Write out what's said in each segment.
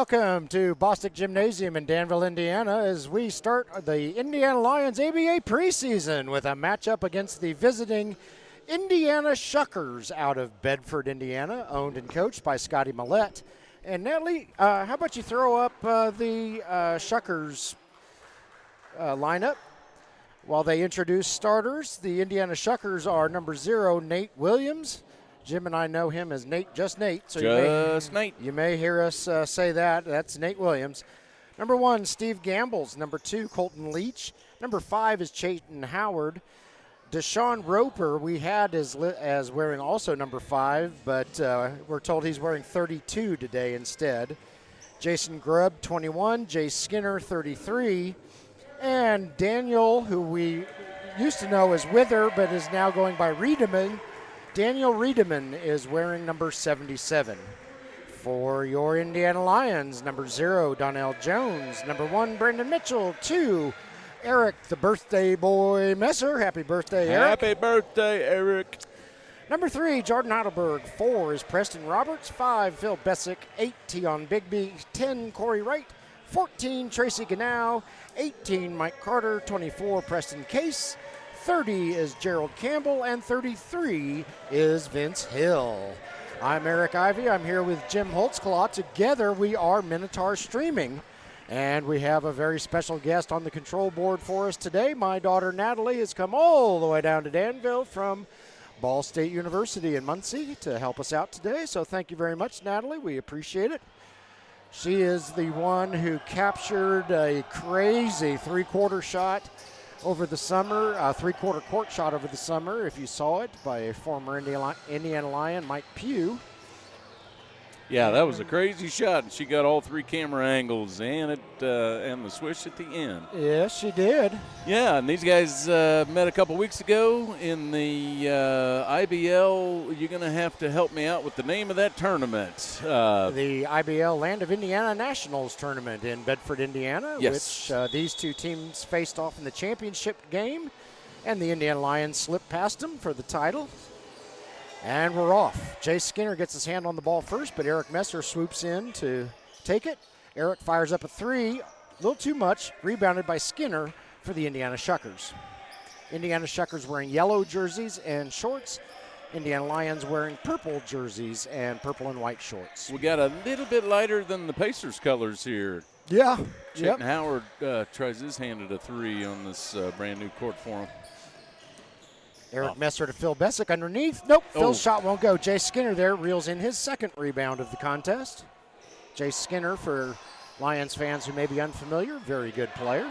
Welcome to Bosstick Gymnasium in Danville, Indiana, as we start the Indiana Lyons ABA preseason with a matchup against the visiting Indiana Shuckers out of Bedford, Indiana, owned and coached by Scotty Millette. And Natalie, how about you throw up the Shuckers lineup while they introduce starters? The Indiana Shuckers are number 0, Nate Williams. Jim and I know him as Nate, just Nate. So Nate. You may hear us say that. That's Nate Williams. Number 1, Steve Gambles. Number 2, Colton Leach. Number 5 is Chayton Howard. Deshaun Roper we had as wearing also number 5, but we're told he's wearing 32 today instead. Jason Grubb, 21. Jay Skinner, 33. And Daniel, who we used to know as Wither, but is now going by Riedemann. Daniel Riedemann is wearing number 77. For your Indiana Lions, number 0, Donnell Jones. Number 1, Brendan Mitchell. 2, Eric, the birthday boy Messer. Happy birthday, Eric. Happy birthday, Eric. Number 3, Jordan Heidelberg. 4 is Preston Roberts. 5, Phil Bessick. 8, Tion Bigby. 10, Corey Wright. 14, Tracy Ganow. 18, Mike Carter. 24, Preston Case. 30 is Gerald Campbell, and 33 is Vince Hill. I'm Eric Ivey. I'm here with Jim Holtzclaw. Together we are Minotaur Streaming, and we have a very special guest on the control board for us today. My daughter Natalie has come all the way down to Danville from Ball State University in Muncie to help us out today. So thank you very much, Natalie. We appreciate it. She is the one who captured a crazy three-quarter shot over the summer, three-quarter court shot over the summer, if you saw it, by a former Indiana Lion, Mike Pugh. Yeah, that was a crazy shot. She got all 3 camera angles and the swish at the end. Yes, she did. Yeah, and these guys met a couple weeks ago in the IBL. You're going to have to help me out with the name of that tournament. The IBL Land of Indiana Nationals tournament in Bedford, Indiana, yes, which these two teams faced off in the championship game, and the Indiana Lions slipped past them for the title. And we're off. Jay Skinner gets his hand on the ball first, but Eric Messer swoops in to take it. Eric fires up a 3, a little too much, rebounded by Skinner for the Indiana Shuckers. Indiana Shuckers wearing yellow jerseys and shorts. Indiana Lions wearing purple jerseys and purple and white shorts. We got a little bit lighter than the Pacers colors here. Yeah. Chayton Howard tries his hand at a 3 on this brand new court for him. Eric Messer to Phil Bessick underneath. Nope, Phil's shot won't go. Jay Skinner there reels in his second rebound of the contest. Jay Skinner, for Lions fans who may be unfamiliar, very good player.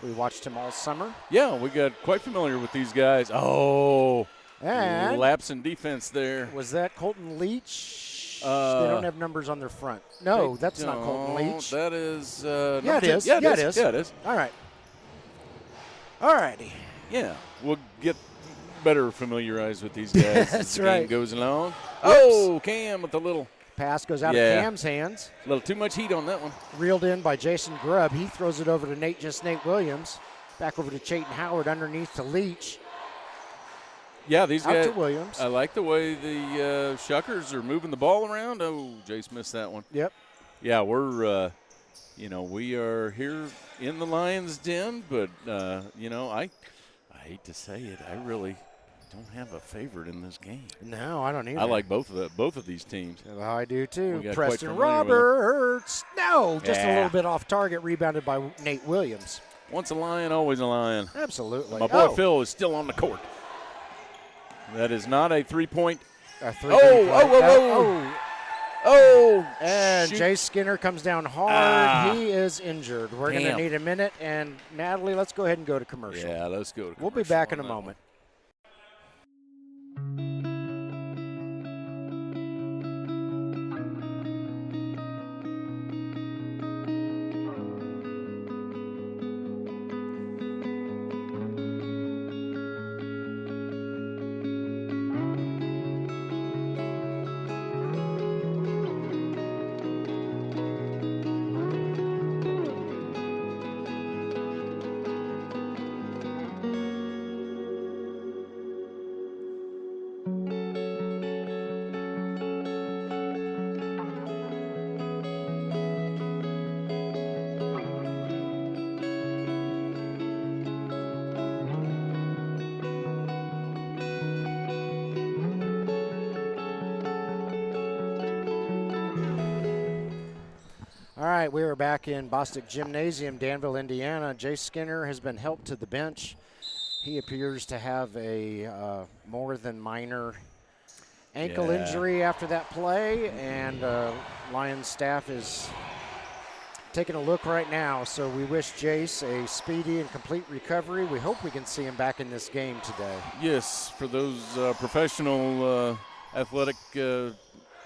We watched him all summer. Yeah, we got quite familiar with these guys. Oh, and lapse in defense there. Was that Colton Leach? They don't have numbers on their front. No, that's not Colton Leach. That is. Yeah, it is. Yeah, it is. Yeah, it is. All right. All righty. Yeah, we'll get better familiarized with these guys as the game goes along. Oh, Cam with the little pass goes out of Cam's hands. A little too much heat on that one. Reeled in by Jason Grubb. He throws it over to Nate Williams. Back over to Chayton Howard underneath to Leach. Yeah, these guys. Out to Williams. I like the way the Shuckers are moving the ball around. Oh, Jace missed that one. Yep. Yeah, we're, we are here in the Lions Den, but, I hate to say it, I really don't have a favorite in this game. No, I don't either. I like both of these teams. Well, I do too. Preston Roberts. No, just a little bit off target, rebounded by Nate Williams. Once a Lion, always a Lion. Absolutely. My boy Phil is still on the court. That is not a three-point. And Jay Skinner comes down hard. He is injured. We're going to need a minute. And, Natalie, let's go ahead and go to commercial. Yeah, let's go to commercial. We'll be back in a moment. All right, we are back in Bosstick Gymnasium, Danville, Indiana. Jay Skinner has been helped to the bench. He appears to have a more than minor ankle injury after that play, and Lions staff is taking a look right now. So we wish Jace a speedy and complete recovery. We hope we can see him back in this game today. Yes, for those professional athletic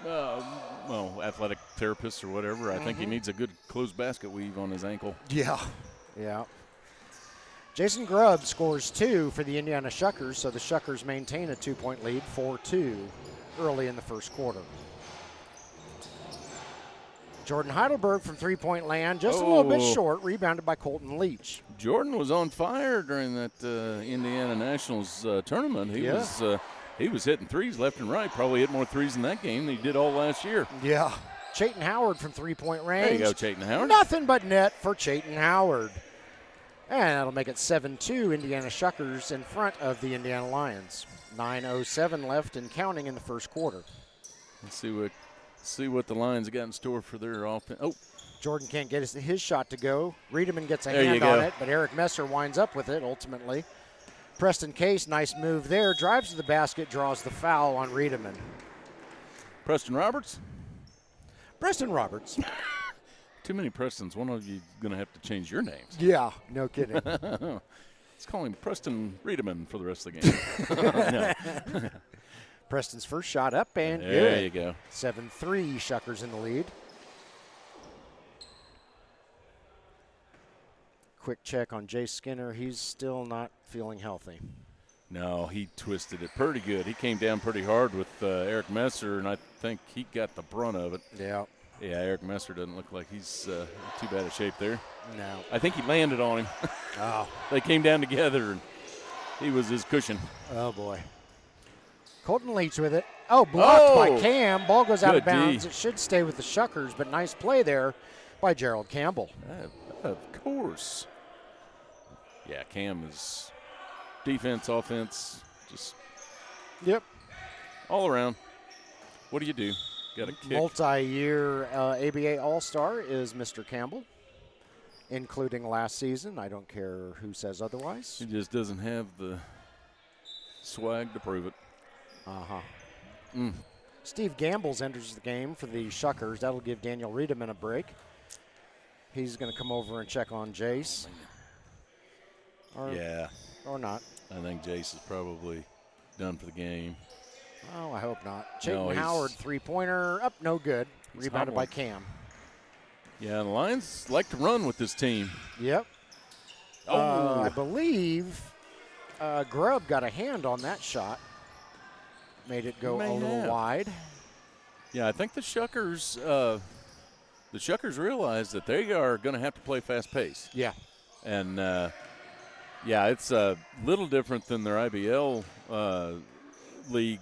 athletic therapists or whatever, I think he needs a good closed basket weave on his ankle. Yeah. Jason Grubb scores 2 for the Indiana Shuckers, so the Shuckers maintain a 2-point lead, 4-2, early in the first quarter. Jordan Heidelberg from three-point land, just a little bit short, rebounded by Colton Leach. Jordan was on fire during that Indiana Nationals tournament. He was hitting threes left and right. Probably hit more threes in that game than he did all last year. Yeah. Chayton Howard from three-point range. There you go, Chayton Howard. Nothing but net for Chayton Howard. And that'll make it 7-2, Indiana Shuckers in front of the Indiana Lions. 9:07 left and counting in the first quarter. Let's see what the Lions got in store for their offense. Oh, Jordan can't get his shot to go. Riedemann gets a hand on it, but Eric Messer winds up with it ultimately. Preston Case, nice move there. Drives to the basket, draws the foul on Riedemann. Preston Roberts? Preston Roberts. Too many Prestons. One of you going to have to change your names. Yeah, no kidding. Let's call him Preston Riedemann for the rest of the game. Preston's first shot up and there good. You go. 7-3, Shuckers in the lead. Quick check on Jay Skinner. He's still not feeling healthy. No, he twisted it pretty good. He came down pretty hard with Eric Messer, and I think he got the brunt of it. Yeah. Yeah, Eric Messer doesn't look like he's in too bad a shape there. No. I think he landed on him. Oh. They came down together, and he was his cushion. Oh, boy. Colton Leach with it. Oh, blocked by Cam. Ball goes out of bounds. It should stay with the Shuckers, but nice play there by Gerald Campbell. Of course. Yeah, Cam is defense, offense, just all around. What do you do? Got a kick. Multi-year ABA All-Star is Mr. Campbell, including last season. I don't care who says otherwise. He just doesn't have the swag to prove it. Steve Gambles enters the game for the Shuckers. That'll give Daniel Riedemann a break. He's going to come over and check on Jace. Or not. I think Jace is probably done for the game. Oh, I hope not. Chayton Howard, three-pointer, up, no good. Rebounded by Cam. Yeah, the Lions like to run with this team. Yep. I believe Grubb got a hand on that shot. Made it go a little wide. Yeah, I think the Shuckers realize that they are going to have to play fast pace. Yeah. And, it's a little different than their IBL league.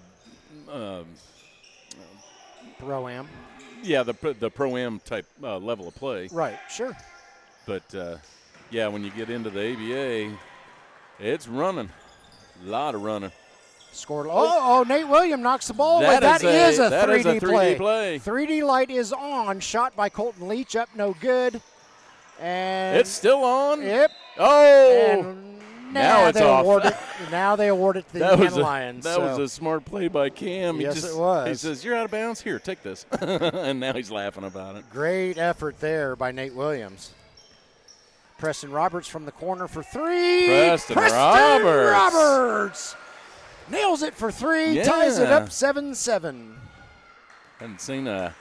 Pro-Am. Yeah, the Pro-Am type level of play. Right, sure. But, when you get into the ABA, it's running. A lot of running. Scored. Nate Williams knocks the ball away. That is a 3D play. 3D light is on. Shot by Colton Leach. Up, no good. And it's still on. Yep. Oh. And now it's off. Now they award it to the Indiana Lions. That was a smart play by Cam. Yes, it was. He says, "You're out of bounds. Here, take this." And now he's laughing about it. Great effort there by Nate Williams. Preston Roberts from the corner for three. Preston Roberts. Nails it for three, ties it up 7-7. Hadn't seen a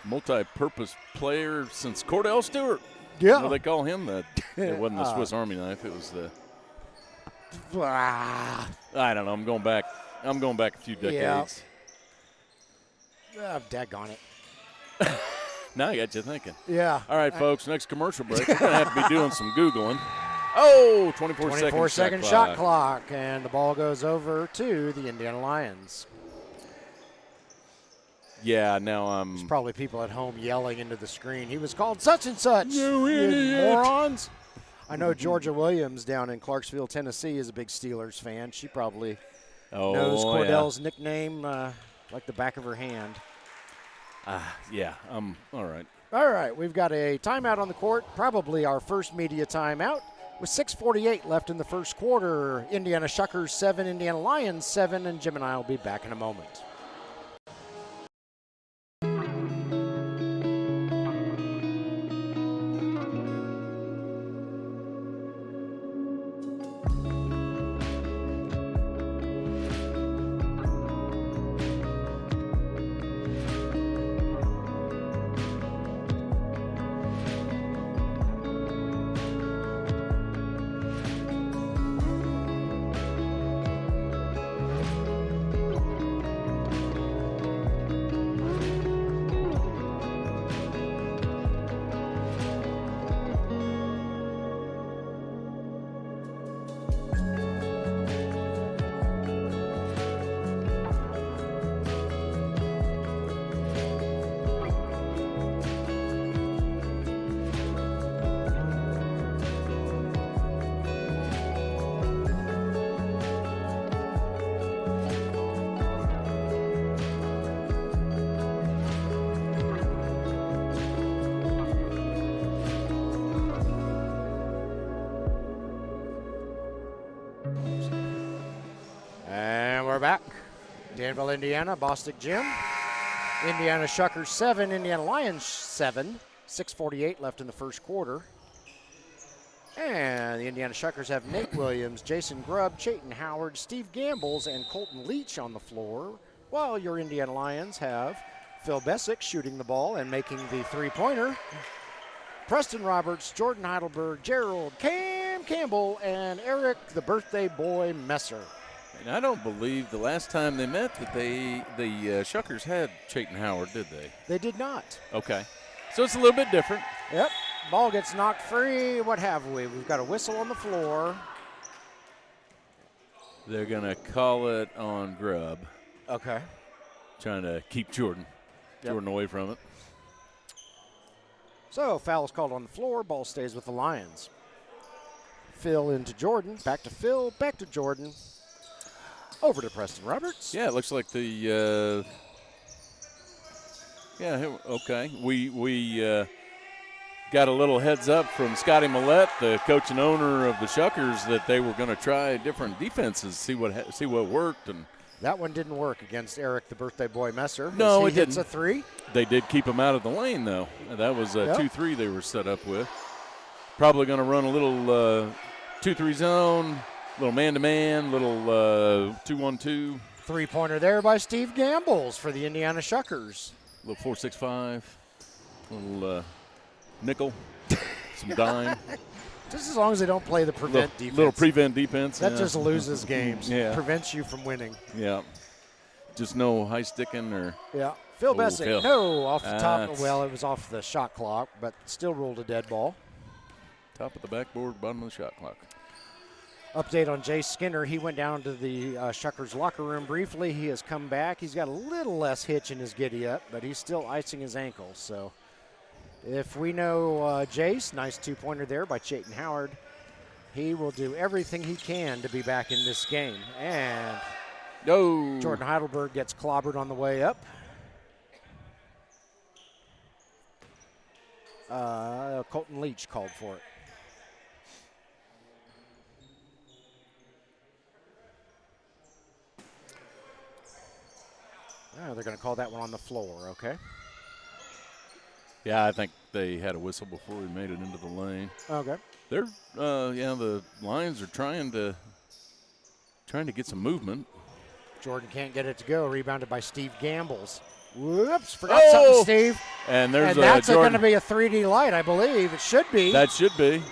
multi-purpose player since Cordell Stewart. Yeah. Well, they call him that. It wasn't the Swiss Army knife. It was the. I don't know. I'm going back a few decades. Yeah. Daggone it. Now I got you thinking. Yeah. All right, folks, next commercial break. We're going to have to be doing some Googling. Oh, 24-second shot clock, and the ball goes over to the Indiana Lions. Yeah, now There's probably people at home yelling into the screen. He was called such and such. You idiot. Morons. I know Georgia Williams down in Clarksville, Tennessee is a big Steelers fan. She probably knows Cordell's nickname like the back of her hand. All right. All right, we've got a timeout on the court, probably our first media timeout, with 6:48 left in the first quarter. Indiana Shuckers 7, Indiana Lyons 7, and Jim and I will be back in a moment. We're back. Danville, Indiana, Bosstick Gym. Indiana Shuckers 7, Indiana Lyons 7. 6:48 left in the first quarter. And the Indiana Shuckers have Nate Williams, Jason Grubb, Chayton Howard, Steve Gambles, and Colton Leach on the floor, while your Indiana Lyons have Phil Bessick shooting the ball and making the three-pointer, Preston Roberts, Jordan Heidelberg, Gerald Cam Campbell, and Eric the birthday boy Messer. And I don't believe the last time they met that the Shuckers had Chayton Howard, did they? They did not. Okay. So it's a little bit different. Yep. Ball gets knocked free. What have we? We've got a whistle on the floor. They're going to call it on Grubb. Okay. Trying to keep Jordan away from it. So foul is called on the floor. Ball stays with the Lions. Phil into Jordan. Back to Phil. Back to Jordan. Over to Preston Roberts. Yeah, it looks like the okay. We got a little heads up from Scotty Millette, the coach and owner of the Shuckers, that they were going to try different defenses, see what worked, and that one didn't work against Eric the birthday boy Messer. No, it hits didn't. A three. They did keep him out of the lane though. That was a 2-3 they were set up with. Probably going to run a little 2-3 zone. Little man-to-man, little 2-1-2. Three-pointer there by Steve Gambles for the Indiana Shuckers. Little 4-6-5, little nickel, some dime. Just as long as they don't play the prevent defense. Little prevent defense. That just loses games. Yeah. Prevents you from winning. Yeah. Just no high sticking or. Yeah. Phil Bessick, Phil. no, off the top. Well, it was off the shot clock, but still ruled a dead ball. Top of the backboard, bottom of the shot clock. Update on Jay Skinner. He went down to the Shuckers locker room briefly. He has come back. He's got a little less hitch in his giddy-up, but he's still icing his ankle. So if we know Jace, nice two-pointer there by Chayton Howard, he will do everything he can to be back in this game. And Jordan Heidelberg gets clobbered on the way up. Colton Leach called for it. Oh, they're going to call that one on the floor, okay. Yeah, I think they had a whistle before we made it into the lane. Okay. They're, the Lions are trying to get some movement. Jordan can't get it to go. Rebounded by Steve Gambles. Whoops, forgot something, Steve. And there's that's going to be a 3D light, I believe. It should be. That should be.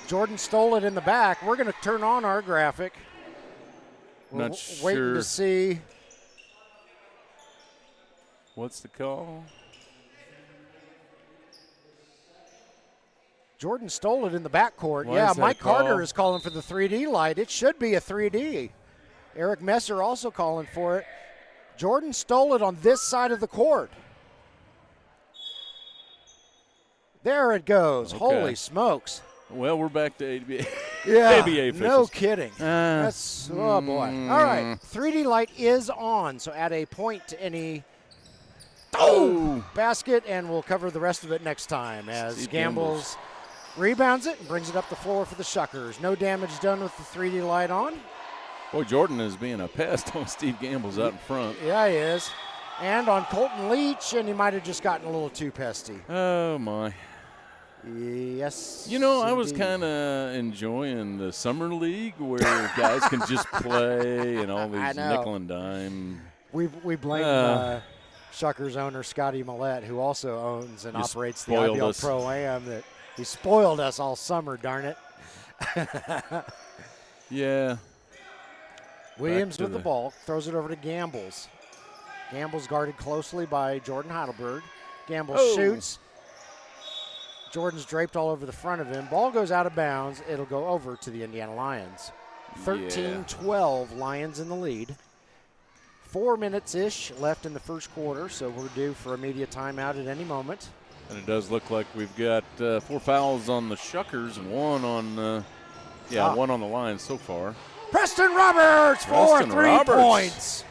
Jordan stole it in the back. We're going to turn on our graphic. We're Not sure. Waiting to see. What's the call? Jordan stole it in the backcourt. Why Yeah, is that Mike call? Carter is calling for the 3D light. It should be a 3D. Eric Messer also calling for it. Jordan stole it on this side of the court. There it goes. Okay. Holy smokes. Well, we're back to ABA. Yeah, ABA officials. no kidding. That's, oh boy. All right, 3D light is on, so add a point to any Oh! Basket, and we'll cover the rest of it next time as Steve Gambles rebounds it and brings it up the floor for the Shuckers. No damage done with the 3D light on. Boy, Jordan is being a pest on Steve Gambles out in front. Yeah, he is. And on Colton Leach, and he might have just gotten a little too pesty. Oh, my. Yes. You know, I indeed. was kind of enjoying the summer league where guys can just play and all these nickel and dime. We blame Shuckers owner Scotty Millette, who also owns and operates the IBL Pro-Am, that he spoiled us all summer, darn it. Yeah. Williams with the ball, throws it over to Gambles. Gambles guarded closely by Jordan Heidelberg. Gambles shoots. Jordan's draped all over the front of him. Ball goes out of bounds. It'll go over to the Indiana Lions. 13-12, Lions in the lead. 4 minutes-ish left in the first quarter, so we're due for a media timeout at any moment. And it does look like we've got 4 fouls on the Shuckers and one on, one on the Lions so far. Preston Roberts for 3 points.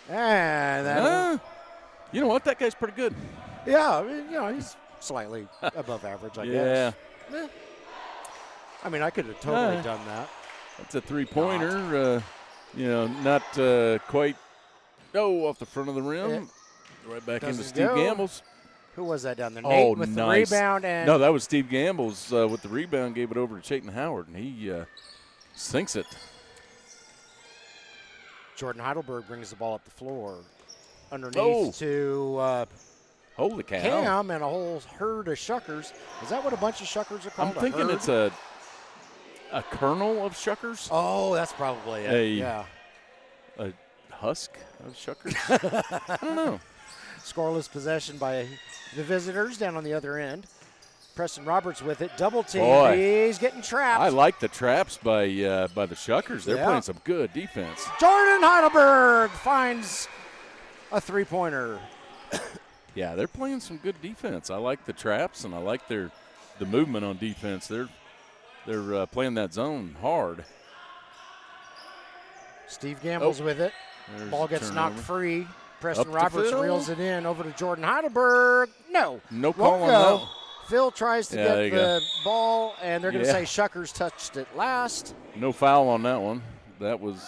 And that you know what? That guy's pretty good. Yeah, I mean, you know, he's slightly above average, I guess. Yeah. I mean, I could have totally done that. That's a 3-pointer. You know, not quite off the front of the rim. Right back into Steve Gambles. Who was that down there? Nate with the rebound. And no, that was Steve Gambles with the rebound, gave it over to Chayton Howard, and he sinks it. Jordan Heidelberg brings the ball up the floor. Underneath to holy cow. Cam and a whole herd of Shuckers. Is that what a bunch of Shuckers are called? I'm thinking it's a kernel of Shuckers. Oh, that's probably it. A husk of Shuckers? I don't know. Scoreless possession by the visitors down on the other end. Preston Roberts with it. Double team. He's getting trapped. I like the traps by the Shuckers. They're playing some good defense. Jordan Heidelberg finds a 3-pointer. Yeah, they're playing some good defense. I like the traps, and I like the movement on defense. They're playing that zone hard. Steve Gambles with it. Ball gets knocked free. Preston Roberts reels it in over to Jordan Heidelberg. No call on that. Phil tries to get the ball, and they're going to say Shuckers touched it last. No foul on that one. That was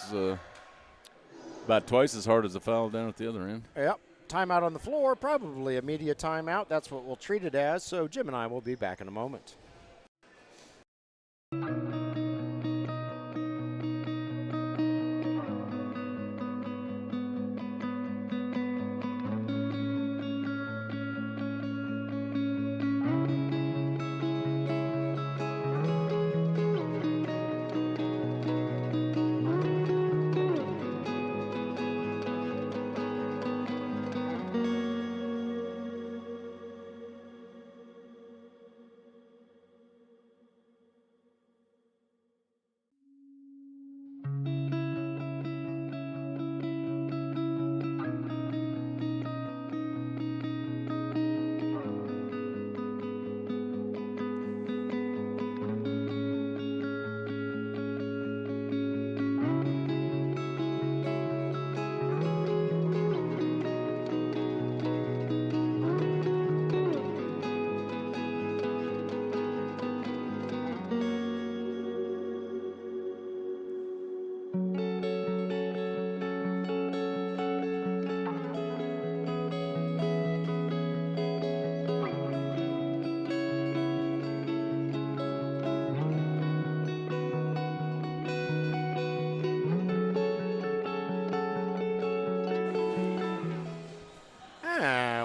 about twice as hard as the foul down at the other end. Yep. Timeout on the floor, probably a media timeout. That's what we'll treat it as. So Jim and I will be back in a moment.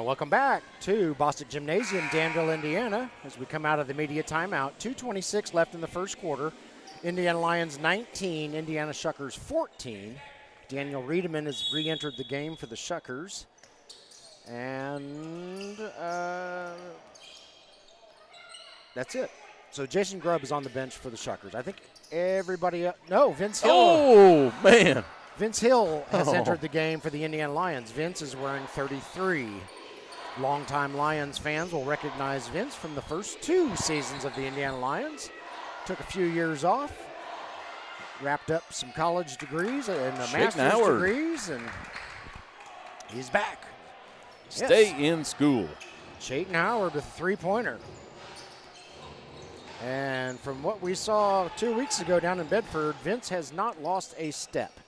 Welcome back to Bosstick Gymnasium, Danville, Indiana, as we come out of the media timeout. 2:26 left in the first quarter. Indiana Lions 19, Indiana Shuckers 14. Daniel Riedemann has re-entered the game for the Shuckers. And that's it. So Jason Grubb is on the bench for the Shuckers. I think everybody Vince Hill. Oh, man. Vince Hill has entered the game for the Indiana Lions. Vince is wearing 33. Longtime Lions fans will recognize Vince from the first 2 seasons of the Indiana Lions. Took a few years off, wrapped up some college degrees and master's degrees, and he's back. Stay in school. Chayton Howard with a three-pointer. And from what we saw 2 weeks ago down in Bedford, Vince has not lost a step.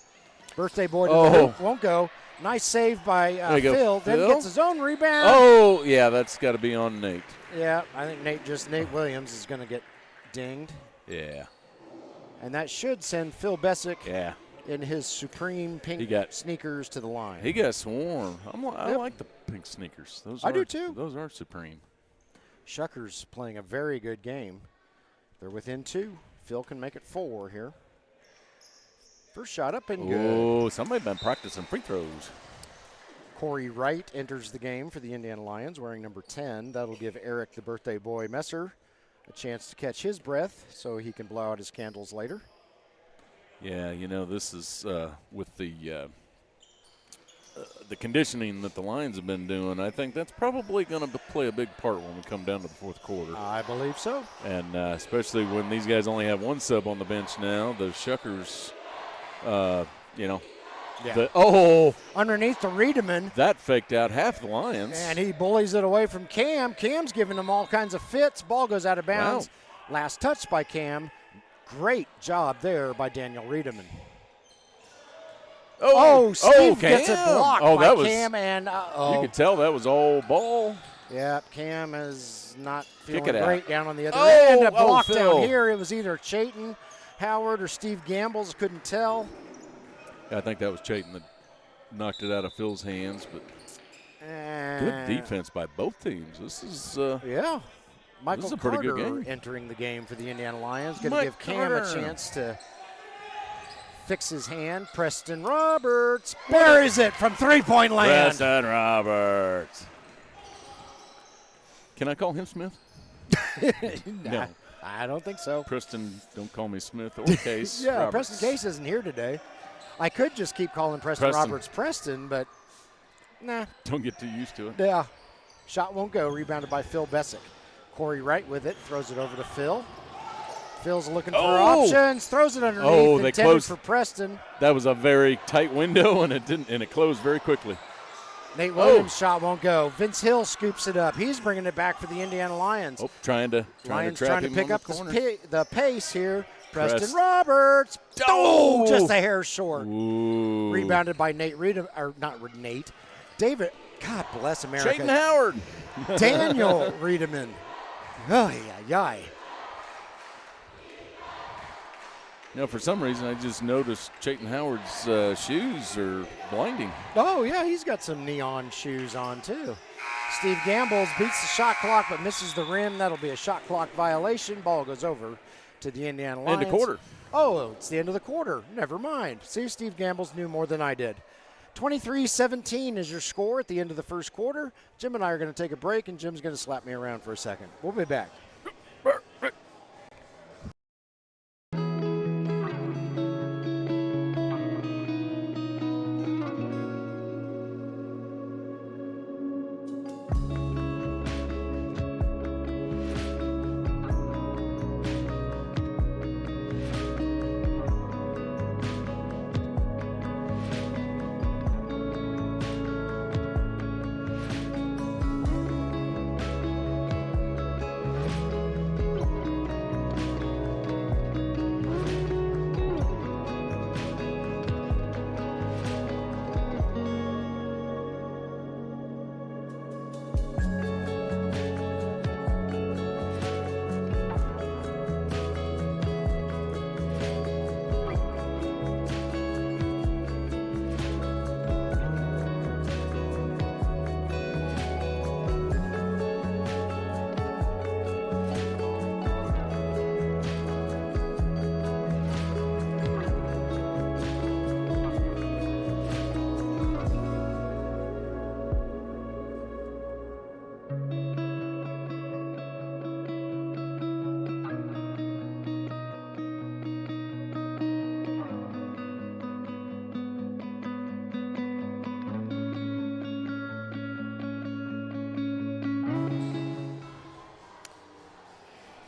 Birthday boy to the hoop, won't go. Nice save by Phil. Then gets his own rebound. Oh, yeah, that's got to be on Nate. Yeah, I think Nate Williams is going to get dinged. Yeah. And that should send Phil Bessick in his supreme pink sneakers to the line. He got swarmed. I like the pink sneakers. I do too. Those are supreme. Shuckers playing a very good game. They're within 2. Phil can make it 4 here. First shot up and good. Oh, somebody been practicing free throws. Corey Wright enters the game for the Indiana Lions wearing number 10. That'll give Eric, the birthday boy Messer, a chance to catch his breath so he can blow out his candles later. Yeah, you know, this is with the conditioning that the Lions have been doing. I think that's probably going to play a big part when we come down to the fourth quarter. I believe so. And especially when these guys only have one sub on the bench now, the Shuckers, you know. Yeah. Underneath the Riedemann. That faked out half the Lions. And he bullies it away from Cam. Cam's giving him all kinds of fits. Ball goes out of bounds. Wow. Last touch by Cam. Great job there by Daniel Riedemann. Steve gets it blocked by Cam. And you could tell that was all ball. Yeah, Cam is not feeling great down on the other end. A block down here. It was either Chayton Howard or Steve Gambles. Couldn't tell. I think that was Chayton that knocked it out of Phil's hands, but good defense by both teams. This is Michael this is a pretty Carter good game. Entering the game for the Indiana Lions. Going to give Cam a chance to fix his hand. Preston Roberts buries it from three-point land. Preston Roberts. Can I call him Smith? No. I don't think so. Preston, don't call me Smith or Case. Yeah, Roberts. Preston Case isn't here today. I could just keep calling Preston Roberts Preston, but nah. Don't get too used to it. Yeah. Shot won't go. Rebounded by Phil Bessick. Corey Wright with it. Throws it over to Phil. Phil's looking for options. Throws it underneath. They intended closed for Preston. That was a very tight window, and it closed very quickly. Nate Williams' shot won't go. Vince Hill scoops it up. He's bringing it back for the Indiana Lions. Trying to pick up the pace here. Preston Roberts. Just a hair short. Ooh. Rebounded by Nate Reed, or not Nate. David. God bless America. Chayton Howard. Daniel Riedemann. For some reason, I just noticed Chayton Howard's shoes are blinding. Oh, yeah, he's got some neon shoes on, too. Steve Gambles beats the shot clock but misses the rim. That'll be a shot clock violation. Ball goes over to the Indiana Lions. End of quarter. Oh, it's the end of the quarter. Never mind. See, Steve Gambles knew more than I did. 23-17 is your score at the end of the first quarter. Jim and I are going to take a break, and Jim's going to slap me around for a second. We'll be back.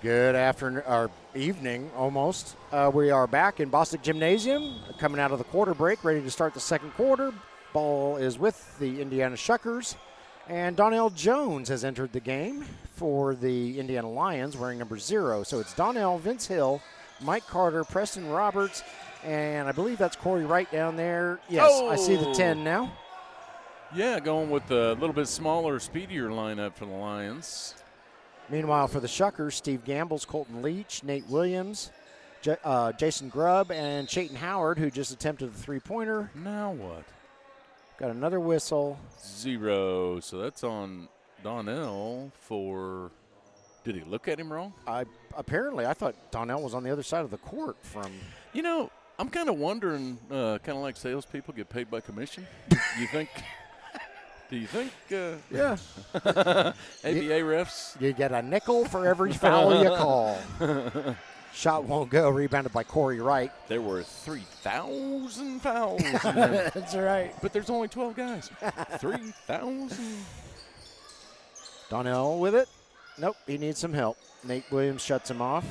Good afternoon, or evening almost. We are back in Bosstick Gymnasium, coming out of the quarter break, ready to start the second quarter. Ball is with the Indiana Shuckers And Donnell Jones has entered the game for the Indiana Lions wearing number 0. So it's Donnell, Vince Hill, Mike Carter, Preston Roberts, and I believe that's Corey Wright down there. Yes, I see the 10 now. Yeah, going with a little bit smaller, speedier lineup for the Lions. Meanwhile, for the Shuckers, Steve Gambles, Colton Leach, Nate Williams, Jason Grubb, and Chayton Howard, who just attempted the three-pointer. Now what? Got another whistle. 0. So that's on Donnell for – did he look at him wrong? Apparently, I thought Donnell was on the other side of the court from – You know, I'm kind of wondering, kind of like salespeople get paid by commission. You think – do you think yeah. ABA refs? You get a nickel for every foul you call. Shot won't go. Rebounded by Corey Wright. There were 3,000 fouls. That's right. But there's only 12 guys. 3,000. Donnell with it. Nope, he needs some help. Nate Williams shuts him off.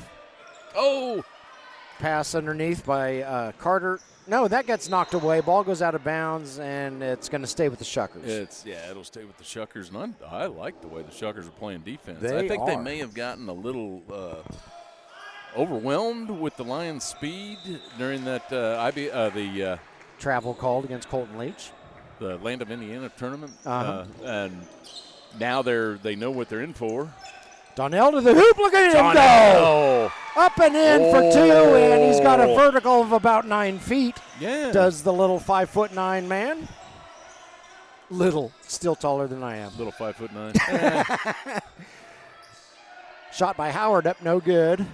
Oh! Pass underneath by Carter. No, that gets knocked away. Ball goes out of bounds, and it's going to stay with the Shuckers. It'll stay with the Shuckers. And I like the way the Shuckers are playing defense. I think they may have gotten a little overwhelmed with the Lions' speed during that the travel called against Colton Leach, the Land of Indiana tournament, and now they know what they're in for. Donnell to the hoop. Look at him go! Up and in for 2, and he's got a vertical of about 9 feet. Yeah. Does the little 5'9" man? Little, still taller than I am. Little 5'9". Shot by Howard, up no good.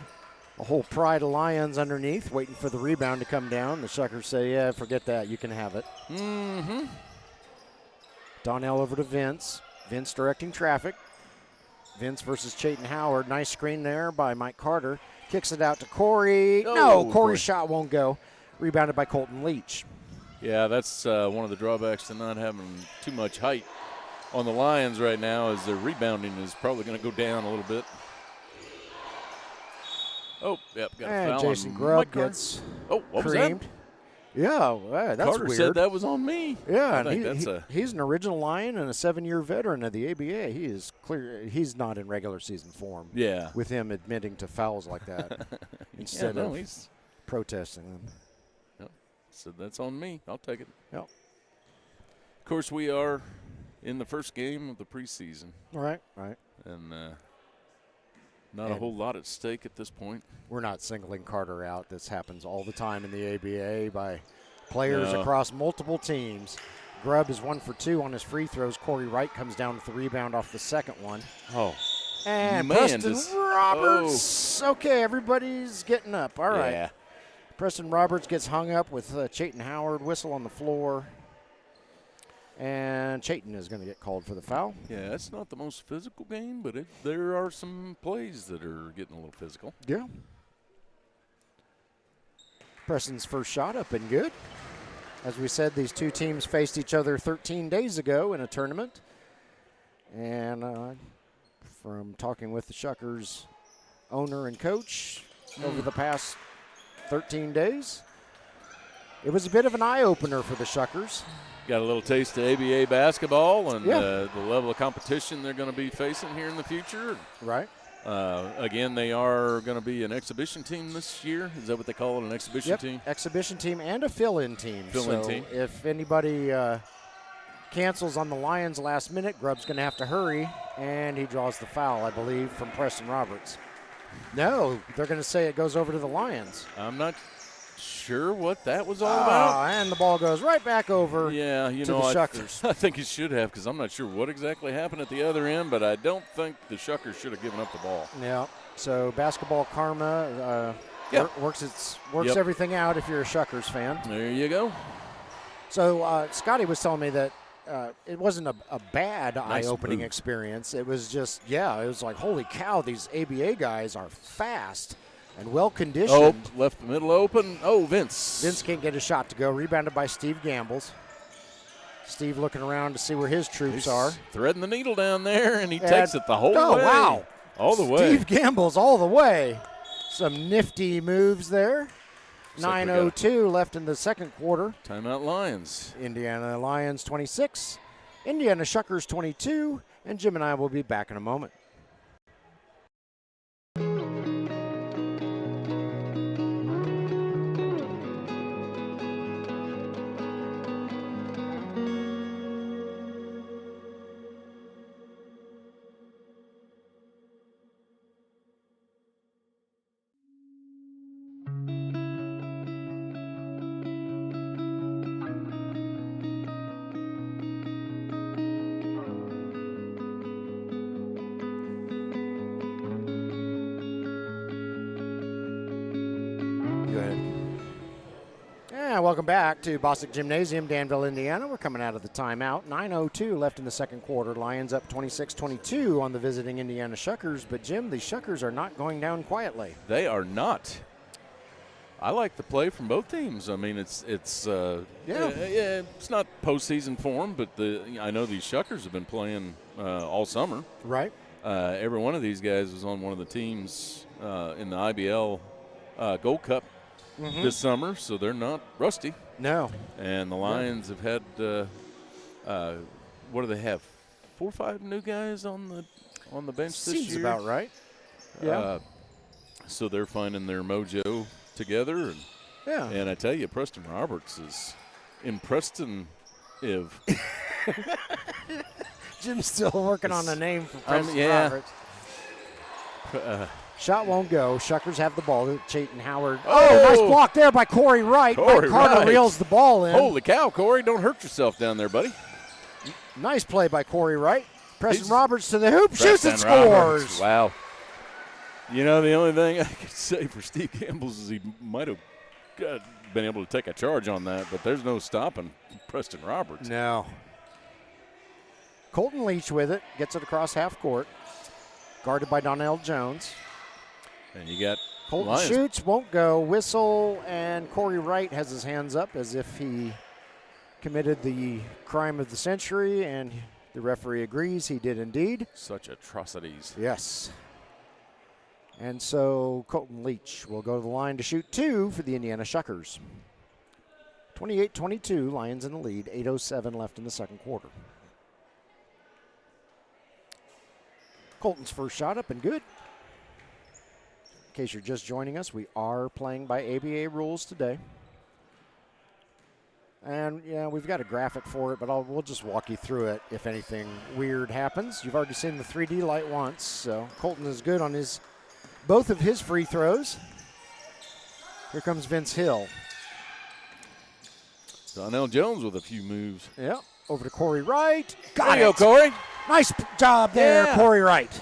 A whole pride of Lions underneath, waiting for the rebound to come down. The Shuckers say, yeah, forget that. You can have it. Mm-hmm. Donnell over to Vince. Vince directing traffic. Vince versus Chayton Howard. Nice screen there by Mike Carter. Kicks it out to Corey. No, Corey's shot won't go. Rebounded by Colton Leach. Yeah, that's one of the drawbacks to not having too much height on the Lions right now, is their rebounding is probably going to go down a little bit. Oh, yep, got a foul. Jason Grubb gets what creamed. Was that? Yeah, that's Carter weird. said that was on me. Yeah, and he's an original Lion and a 7-year veteran of the ABA. He is clear. He's not in regular season form. Yeah. With him admitting to fouls like that instead of protesting them. Yep. So that's on me. I'll take it. Yep. Of course, we are in the first game of the preseason. Right. And not a whole lot at stake at this point. We're not singling Carter out. This happens all the time in the ABA by players across multiple teams. Grubb is 1 for 2 on his free throws. Corey Wright comes down with the rebound off the second one. Oh. And Preston Roberts. Okay, everybody's getting up. All right. Yeah. Preston Roberts gets hung up with Chayton Howard. Whistle on the floor. And Chayton is going to get called for the foul. Yeah, it's not the most physical game, but there are some plays that are getting a little physical. Yeah. Preston's first shot up and good. As we said, these two teams faced each other 13 days ago in a tournament. And from talking with the Shuckers owner and coach over the past 13 days, it was a bit of an eye-opener for the Shuckers. Got a little taste of ABA basketball and the level of competition they're going to be facing here in the future. Right. Again, they are going to be an exhibition team this year. Is that what they call it, an exhibition team? Exhibition team and a fill-in team. Fill-in team. If anybody cancels on the Lions last minute, Grubb's going to have to hurry, and he draws the foul, I believe, from Preston Roberts. No, they're going to say it goes over to the Lions. I'm not sure what that was all about. And the ball goes right back over to the Shuckers. I think it should have, because I'm not sure what exactly happened at the other end, but I don't think the Shuckers should have given up the ball. Yeah, so basketball karma works everything out if you're a Shuckers fan. There you go. So Scotty was telling me that it wasn't a bad eye-opening experience. It was just, it was like, holy cow, these ABA guys are fast and well-conditioned. Oh, left the middle open. Oh, Vince. Vince can't get a shot to go. Rebounded by Steve Gambles. Steve looking around to see where his troops are. Threading the needle down there, and he takes it the whole way. Oh, wow. All the way. Steve Gambles all the way. Some nifty moves there. 9:02 left in the second quarter. Timeout Lions. Indiana Lyons 26, Indiana Shuckers 22, and Jim and I will be back in a moment. Welcome back to Bosstick Gymnasium, Danville, Indiana. We're coming out of the timeout. 9:02 left in the second quarter. Lions up 26-22 on the visiting Indiana Shuckers. But, Jim, the Shuckers are not going down quietly. They are not. I like the play from both teams. I mean, it's not postseason form, but I know these Shuckers have been playing all summer. Right. Every one of these guys was on one of the teams in the IBL Gold Cup this summer, so they're not rusty. No. And the Lions have had, what do they have, 4 or 5 new guys on the bench this year? Seems about right. Yeah. So they're finding their mojo together. And I tell you, Preston Roberts is impressive. Jim's still working on a name for Preston Roberts. Shot won't go. Shuckers have the ball. Chayton Howard. Oh, nice block there by Corey Wright. Mike Carter reels the ball in. Holy cow, Corey. Don't hurt yourself down there, buddy. Nice play by Corey Wright. Preston Roberts to the hoop. Shoots and scores. Wow. You know, the only thing I could say for Steve Campbell's is he might have been able to take a charge on that, but there's no stopping Preston Roberts. No. Colton Leach with it. Gets it across half court. Guarded by Donnell Jones. And you got Colton shoots, won't go. Whistle, and Corey Wright has his hands up as if he committed the crime of the century, and the referee agrees he did indeed. Such atrocities. Yes. And so Colton Leach will go to the line to shoot 2 for the Indiana Shuckers. 28-22, Lions in the lead, 8:07 left in the second quarter. Colton's first shot up and good. In case you're just joining us, we are playing by ABA rules today. And, yeah, we've got a graphic for it, but we'll just walk you through it if anything weird happens. You've already seen the 3D light once, so Colton is good on both of his free throws. Here comes Vince Hill. Donnell Jones with a few moves. Yep, over to Corey Wright. There you go, Corey. Nice job there, Corey Wright.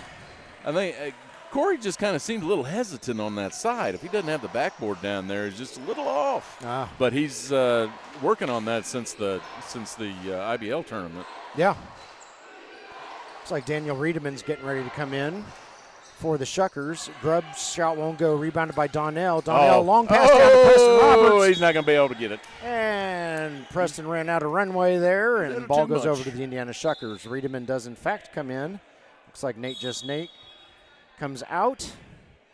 I think Corey just kind of seemed a little hesitant on that side. If he doesn't have the backboard down there, he's just a little off. But he's working on that since the IBL tournament. Yeah. Looks like Daniel Riedeman's getting ready to come in for the Shuckers. Grubb's shot won't go. Rebounded by Donnell. Long pass down to Preston Roberts. He's not going to be able to get it. And Preston ran out of runway there, and the ball goes over to the Indiana Shuckers. Riedeman does, in fact, come in. Looks like Nate comes out.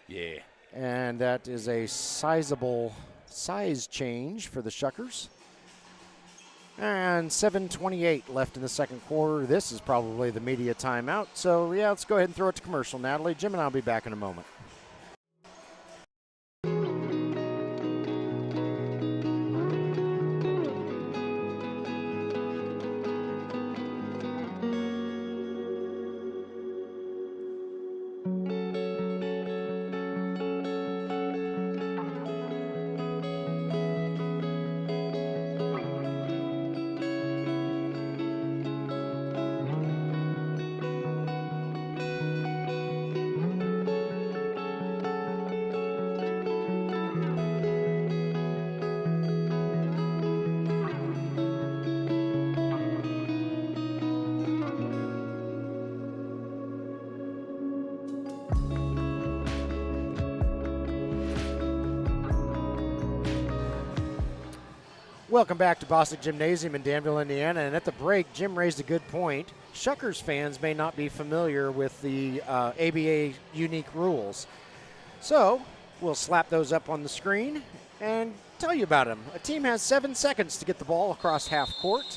Yeah. And that is a sizable size change for the Shuckers. And 7:28 left in the second quarter. This is probably the media timeout. So, yeah, let's go ahead and throw it to commercial, Natalie. Jim and I will be back in a moment. Welcome back to Bosstick Gymnasium in Danville, Indiana. And at the break, Jim raised a good point. Shuckers fans may not be familiar with the ABA unique rules. So we'll slap those up on the screen and tell you about them. A team has 7 seconds to get the ball across half court.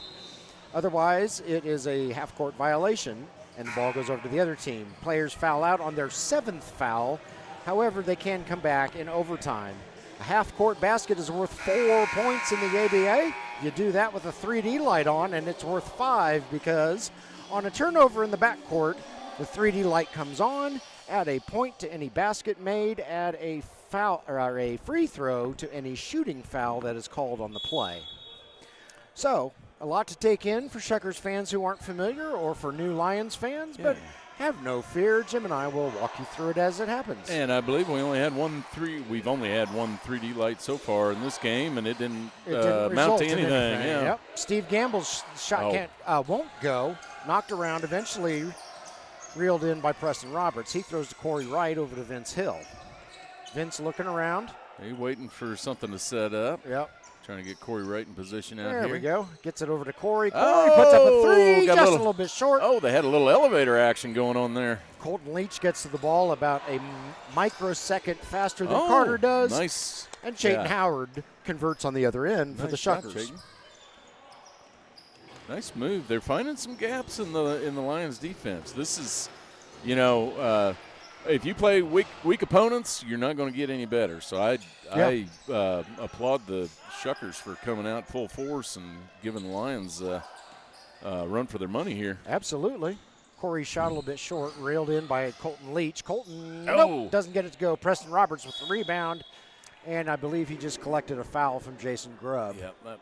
Otherwise, it is a half-court violation, and the ball goes over to the other team. Players foul out on their 7th foul. However, they can come back in overtime. A half-court basket is worth 4 points in the ABA. You do that with a 3D light on, and it's worth 5 because on a turnover in the backcourt, the 3D light comes on. Add a point to any basket made. Add a foul or a free throw to any shooting foul that is called on the play. So, a lot to take in for Shuckers fans who aren't familiar, or for new Lions fans, but have no fear. Jim and I will walk you through it as it happens. And I believe we've only had one 3D light so far in this game, and it didn't mount to anything. Yeah. Yep. Steve Gamble's shot won't go. Knocked around, eventually reeled in by Preston Roberts. He throws to Corey Wright over to Vince Hill. Vince looking around. He's waiting for something to set up. Yep. Trying to get Corey Wright in position out here. There we go. Gets it over to Corey. Corey puts up a 3, just a little bit short. Oh, they had a little elevator action going on there. Colton Leach gets to the ball about a microsecond faster than Carter does. Nice. And Chayton Howard converts on the other end for the Shuckers. Nice move. They're finding some gaps in the Lions defense. This is, if you play weak opponents, you're not going to get any better. So I applaud the Shuckers for coming out full force and giving the Lions a run for their money here. Absolutely. Corey shot a little bit short, railed in by Colton Leach. Colton doesn't get it to go. Preston Roberts with the rebound, and I believe he just collected a foul from Jason Grubb. Yep, that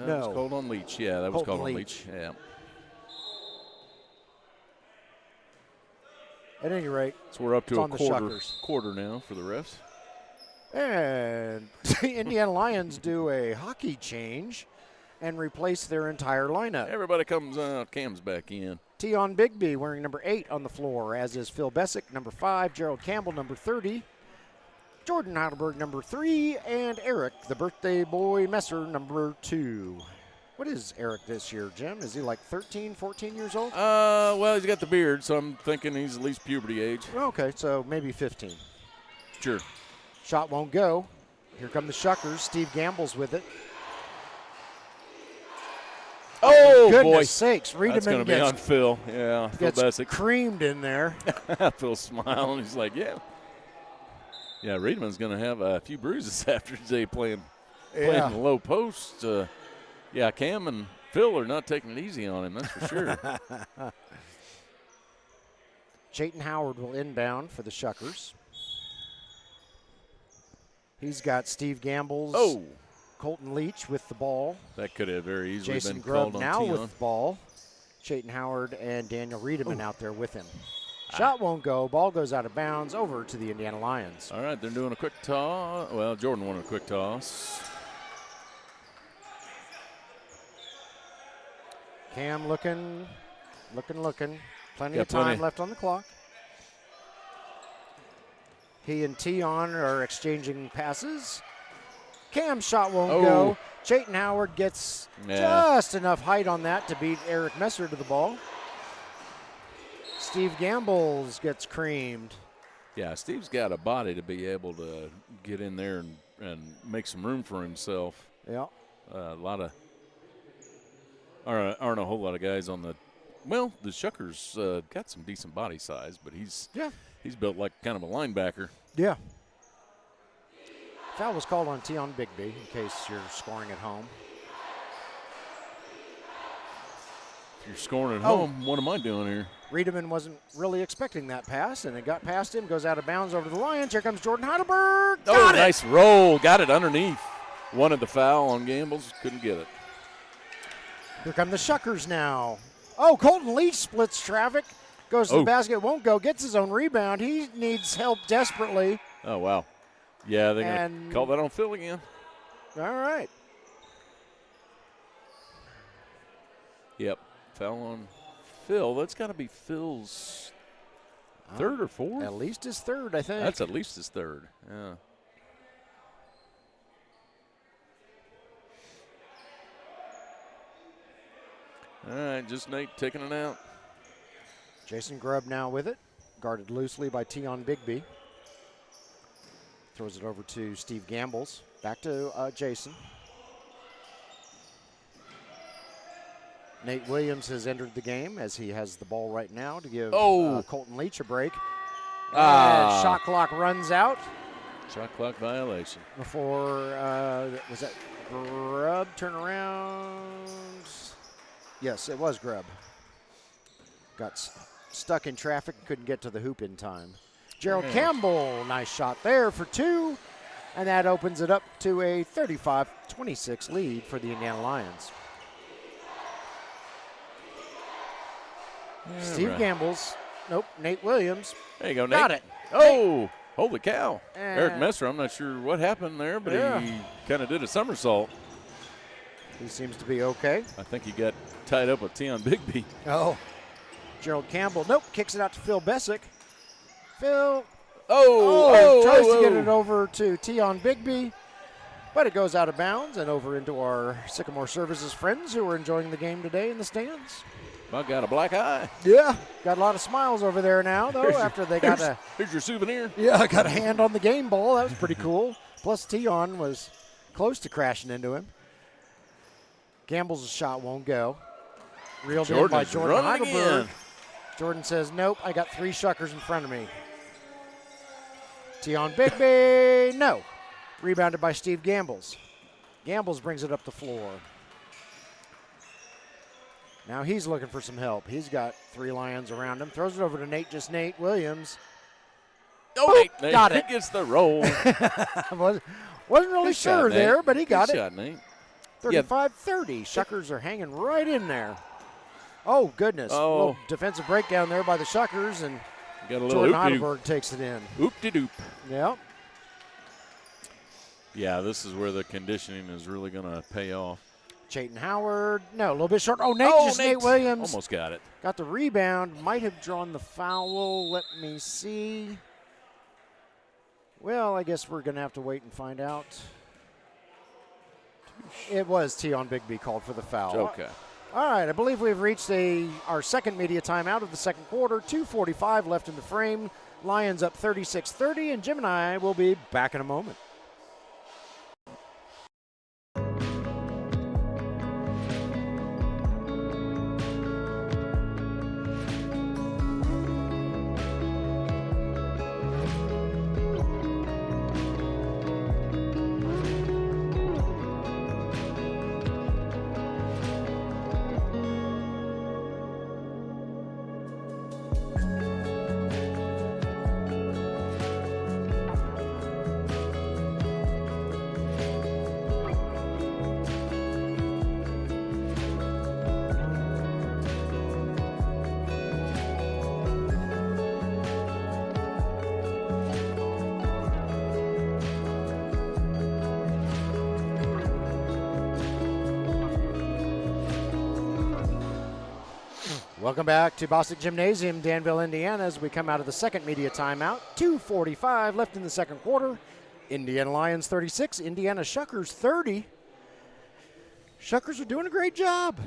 was called on Leach. Yeah, that was called on Leach. Yeah. At any rate, so we're up to a quarter now for the refs. And the Indiana Lions do a hockey change and replace their entire lineup. Everybody comes out. Cam's back in. Tion Bigby wearing number 8 on the floor, as is Phil Bessick, number 5, Gerald Campbell, number 30, Jordan Heidelberg, number 3, and Eric, the birthday boy Messer, number 2. What is Eric this year, Jim? Is he like 13, 14 years old? Well, he's got the beard, so I'm thinking he's at least puberty age. Okay, so maybe 15. Sure. Shot won't go. Here come the Shuckers. Steve Gamble's with it. Oh, goodness boy. Sakes. That's going to be on Phil. Yeah, Phil Bessick. Creamed in there. Phil's smiling. He's like, yeah. Yeah, Riedemann's going to have a few bruises after today playing the low post. Cam and Phil are not taking it easy on him, that's for sure. Chayton Howard will inbound for the Shuckers. He's got Steve Gamble's Colton Leach with the ball. That could have very easily Jason been Grubb called on now Tion. with the ball. Chayton Howard and Daniel Riedemann out there with him. Shot won't go. Ball goes out of bounds over to the Indiana Lions. All right, they're doing a quick toss. Well, Jordan wanted a quick toss. Cam looking. Plenty of time left on the clock. He and Tion are exchanging passes. Cam's shot won't go. Chayton Howard gets just enough height on that to beat Eric Messer to the ball. Steve Gambles gets creamed. Yeah, Steve's got a body to be able to get in there and make some room for himself. Yeah. Aren't a whole lot of guys on the. Well, the Shuckers got some decent body size, but he's built like kind of a linebacker. Yeah. Foul was called on Tion Bigby, in case you're scoring at home. If you're scoring at home, what am I doing here? Riedemann wasn't really expecting that pass, and it got past him, goes out of bounds over to the Lions. Here comes Jordan Heidelberg. Got it. Nice roll. Got it underneath. Wanted the foul on Gambles, couldn't get it. Here come the Shuckers now. Oh, Colton Leach splits traffic. Goes to the basket, won't go, gets his own rebound. He needs help desperately. Oh, wow. Yeah, they're going to call that on Phil again. All right. Yep, foul on Phil. That's got to be Phil's third or fourth? At least his third, I think. That's at least his third, yeah. All right, just Nate taking it out. Jason Grubb now with it, guarded loosely by Tion Bigby. Throws it over to Steve Gambles. Back to Jason. Nate Williams has entered the game as he has the ball right now to give Colton Leach a break. And shot clock runs out. Shot clock violation. Before, was that Grubb? Turn around. Yes, it was Grubb. Got stuck in traffic, couldn't get to the hoop in time. Gerald Campbell, nice shot there for 2. And that opens it up to a 35-26 lead for the Indiana Lions. Steve Gambles. Nope, Nate Williams. There you go, Nate. Got it. Oh, holy cow. Eric Messer, I'm not sure what happened there, but he kind of did a somersault. He seems to be okay. I think he got tied up with Tion Bigby. Oh. Gerald Campbell, nope, kicks it out to Phil Bessick. Phil tries to get it over to Tion Bigby, but it goes out of bounds and over into our Sycamore Services friends who are enjoying the game today in the stands. I got a black eye. Yeah, got a lot of smiles over there now, though, after they got a... Here's your souvenir. Yeah, I got a hand on the game ball. That was pretty cool. Plus, Tion was close to crashing into him. Campbell's shot won't go. Reeled in by Jordan Heidelberg. Jordan says, nope, I got 3 Shuckers in front of me. Tion Bigby, no. Rebounded by Steve Gambles. Gambles brings it up the floor. Now he's looking for some help. He's got 3 Lions around him. Throws it over to Nate Williams. Oh, Nate got it. He gets the roll. Wasn't really sure there, but he got it. Shot, Nate. 35-30. Shuckers are hanging right in there. Oh, goodness. A little defensive breakdown there by the Shuckers, and got a little Jordan Heidelberg takes it in. Oop-de-doop. Yep. Yeah, this is where the conditioning is really going to pay off. Chayton Howard, no, a little bit short. Nate Williams. Almost got it. Got the rebound, might have drawn the foul. Let me see. Well, I guess we're going to have to wait and find out. It was Tion Bigby called for the foul. Okay. All right, I believe we've reached our second media timeout of the second quarter. 2:45 left in the frame. Lions up 36-30, and Jim and I will be back in a moment. Welcome back to Bosstick Gymnasium, Danville, Indiana, as we come out of the second media timeout. 2:45 left in the second quarter. Indiana Lyons 36, Indiana Shuckers 30. Shuckers are doing a great job.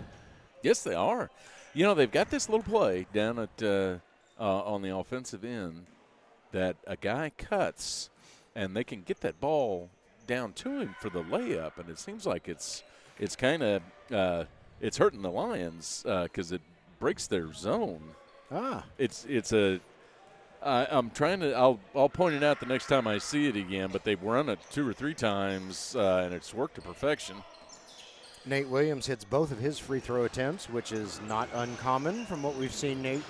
Yes, they are. You know, they've got this little play down at on the offensive end that a guy cuts, and they can get that ball down to him for the layup, and it seems like it's kind of it's hurting the Lions because it breaks their zone. I'm trying to. I'll point it out the next time I see it again. But they've run it 2 or 3 times, and it's worked to perfection. Nate Williams hits both of his free throw attempts, which is not uncommon from what we've seen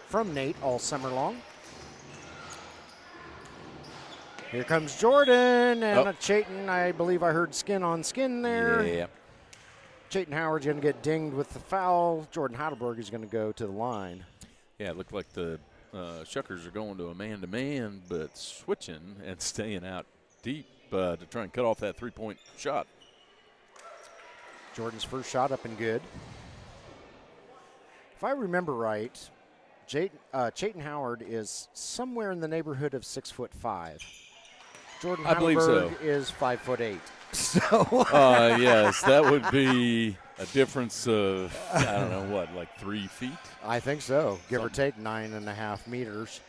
from Nate all summer long. Here comes Jordan and Chayton. I believe I heard skin on skin there. Yeah. Chayton Howard's going to get dinged with the foul. Jordan Heidelberg is going to go to the line. Yeah, it looked like the Shuckers are going to a man-to-man, but switching and staying out deep to try and cut off that three-point shot. Jordan's first shot up and good. If I remember right, Chayton Howard is somewhere in the neighborhood of 6'5". Jordan Heidelberg is 5'8". So yes, that would be a difference of, I don't know, what, like 3 feet? I think so, give or take 9.5 meters.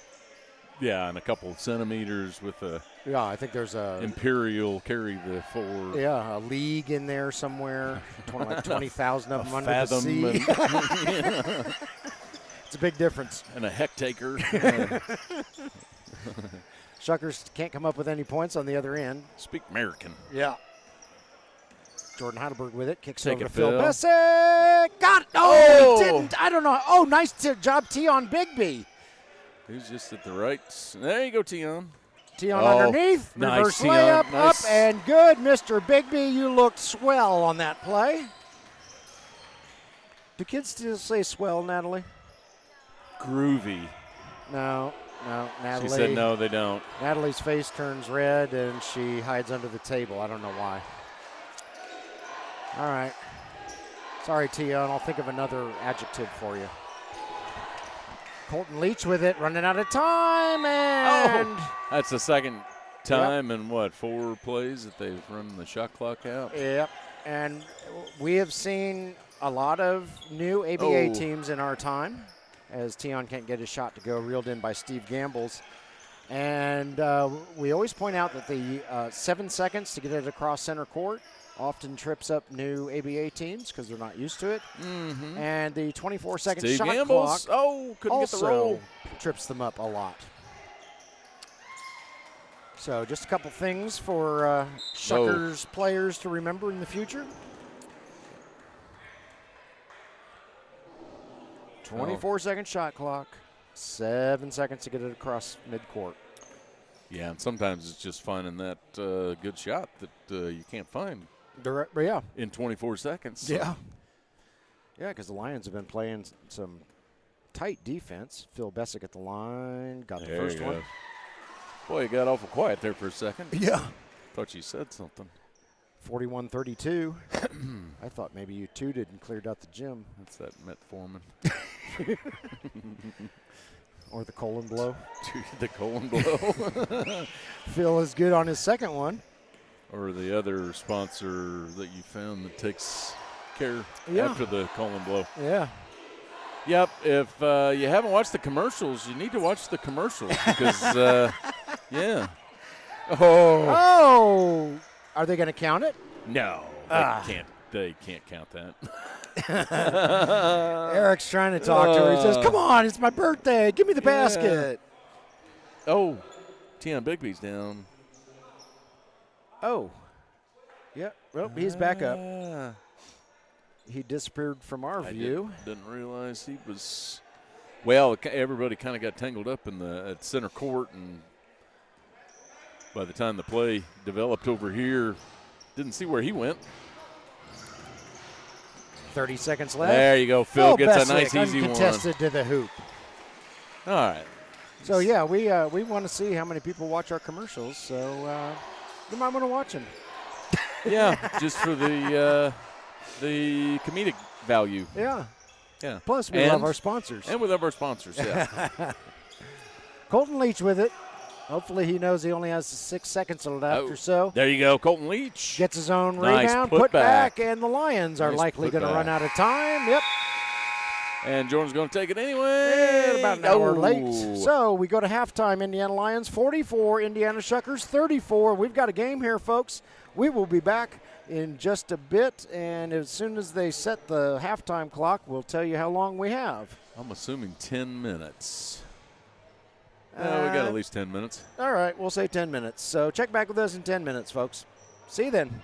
Yeah, and a couple of centimeters with a Yeah, I think there's a Imperial carry the 4. Yeah, a league in there somewhere. Like 20,000 of them under the fathom sea. and It's a big difference. a hectaker. Shuckers can't come up with any points on the other end. Speak American. Yeah. Jordan Heidelberg with it. Kicks Take over it, to Phil Phil. Bessick. Got it. Oh, he didn't. I don't know. Oh, nice job, T on Bigby. He's just at the right. There you go, Tion. Tion underneath. Nice, Reverse Tion. layup. Nice. Up and good. Mr. Bigby, you looked swell on that play. Do kids still say swell, Natalie? Groovy. No, Natalie. She said no, they don't. Natalie's face turns red and she hides under the table. I don't know why. All right. Sorry, Tion. I'll think of another adjective for you. Colton Leach with it, running out of time, and That's the second time in, 4 plays that they've run the shot clock out? Yep. And we have seen a lot of new ABA teams in our time, as Tion can't get his shot to go, reeled in by Steve Gambles. And we always point out that the 7 seconds to get it across center court often trips up new ABA teams because they're not used to it. Mm-hmm. And the 24-second Steve shot Gambles. clock Couldn't get the roll. also trips them up a lot. So just a couple things for Shuckers players to remember in the future. 24-second shot clock, 7 seconds to get it across midcourt. Yeah, and sometimes it's just finding that good shot that you can't find Yeah. in 24 seconds. So. Yeah. Yeah, because the Lions have been playing some tight defense. Phil Bessick at the line, got the first one. Boy, you got awful quiet there for a second. Yeah. Thought you said something. 41-32. I thought maybe you tooted and cleared out the gym. That's that metformin. Or the colon blow. The colon blow. Phil is good on his second one. Or the other sponsor that you found that takes care Yeah. after the colon blow. Yeah. Yep. If you haven't watched the commercials, you need to watch the commercials because, yeah. Oh. Are they going to count it? No, they can't count that. Eric's trying to talk to her. He says, come on, it's my birthday. Give me the basket. Oh, Tion Bigby's down. Oh. Yeah, well, he's back up. He disappeared from our view. Didn't realize he was. Well, everybody kind of got tangled up in at center court, and by the time the play developed over here, didn't see where he went. 30 seconds left. There you go. Phil gets Bessick, a nice, easy one. uncontested to the hoop. All right. So, yeah, we want to see how many people watch our commercials, so you might want to watch them. Yeah, just for the comedic value. Yeah. Yeah. Plus, we love our sponsors. And we love our sponsors, yeah. Colton Leach with it. Hopefully he knows he only has 6 seconds left or so. There you go, Colton Leach. Gets his own Nice rebound, put put back, back. and the Lions are Nice likely put going to run back. out of time. Yep. And Jordan's going to take it anyway. And about an hour late. So we go to halftime. Indiana Lions 44, Indiana Shuckers 34. We've got a game here, folks. We will be back in just a bit, and as soon as they set the halftime clock, we'll tell you how long we have. I'm assuming 10 minutes. We got at least 10 minutes. All right, we'll say 10 minutes. So check back with us in 10 minutes, folks. See you then.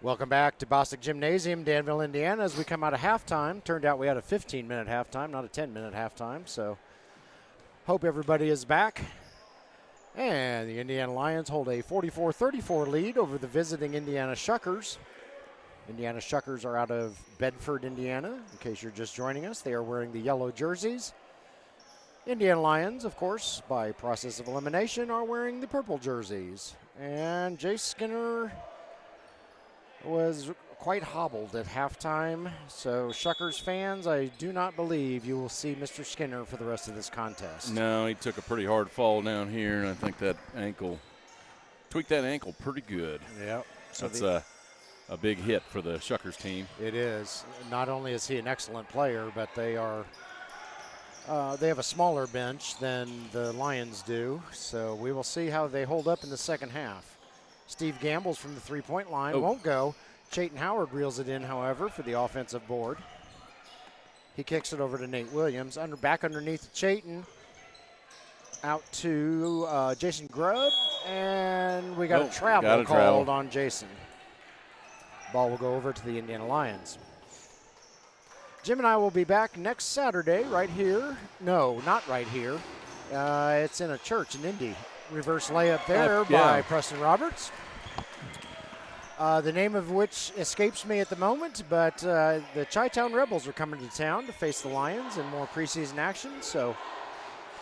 Welcome back to Bosstick Gymnasium, Danville, Indiana. As we come out of halftime, turned out we had a 15-minute halftime, not a 10-minute halftime. So hope everybody is back. And the Indiana Lions hold a 44-34 lead over the visiting Indiana Shuckers. Indiana Shuckers are out of Bedford, Indiana, in case you're just joining us. They are wearing the yellow jerseys. Indiana Lions, of course, by process of elimination, are wearing the purple jerseys. And Jay Skinner was quite hobbled at halftime. So, Shuckers fans, I do not believe you will see Mr. Skinner for the rest of this contest. No, he took a pretty hard fall down here, and I think that ankle, tweaked that ankle pretty good. Yep. So that's a big hit for the Shuckers team. It is. Not only is he an excellent player, but they have a smaller bench than the Lions do. So we will see how they hold up in the second half. Steve Gambles from the three-point line won't go. Chayton Howard reels it in, however, for the offensive board. He kicks it over to Nate Williams. Back underneath Chayton. Out to Jason Grubb. And we got a travel called on Jason. Ball will go over to the Indiana Lions. Jim and I will be back next Saturday right here. No, not right here. It's in a church in Indy. Reverse layup there by Preston Roberts. The name of which escapes me at the moment, but the Chi-Town Rebels are coming to town to face the Lions in more preseason action. So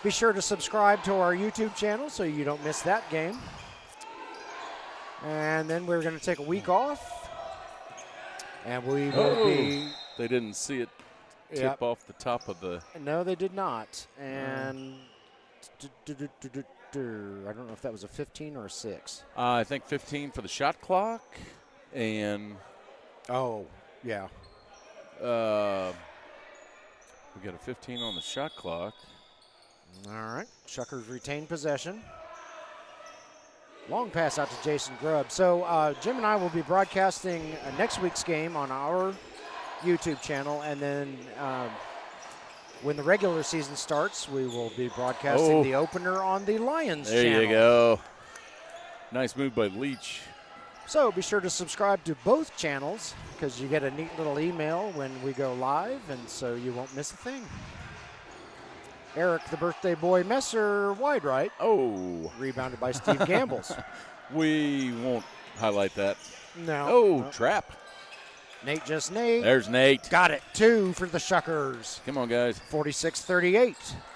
be sure to subscribe to our YouTube channel so you don't miss that game. And then we're going to take a week off. And we will be... They didn't see it tip off the top of the... No, they did not. And I don't know if that was a 15 or a 6. I think 15 for the shot clock. And... Oh, yeah. We got a 15 on the shot clock. All right. Shuckers retain possession. Long pass out to Jason Grubb. So Jim and I will be broadcasting next week's game on our YouTube channel, and then when the regular season starts, we will be broadcasting the opener on the Lions channel. There you go. Nice move by Leach. So be sure to subscribe to both channels because you get a neat little email when we go live, and so you won't miss a thing. Eric, the birthday boy, Messer, wide right. Oh. Rebounded by Steve Gambles. We won't highlight that. No. Trap. Nate just Nate. There's Nate. Got it. 2 for the Shuckers. Come on, guys. 46-38.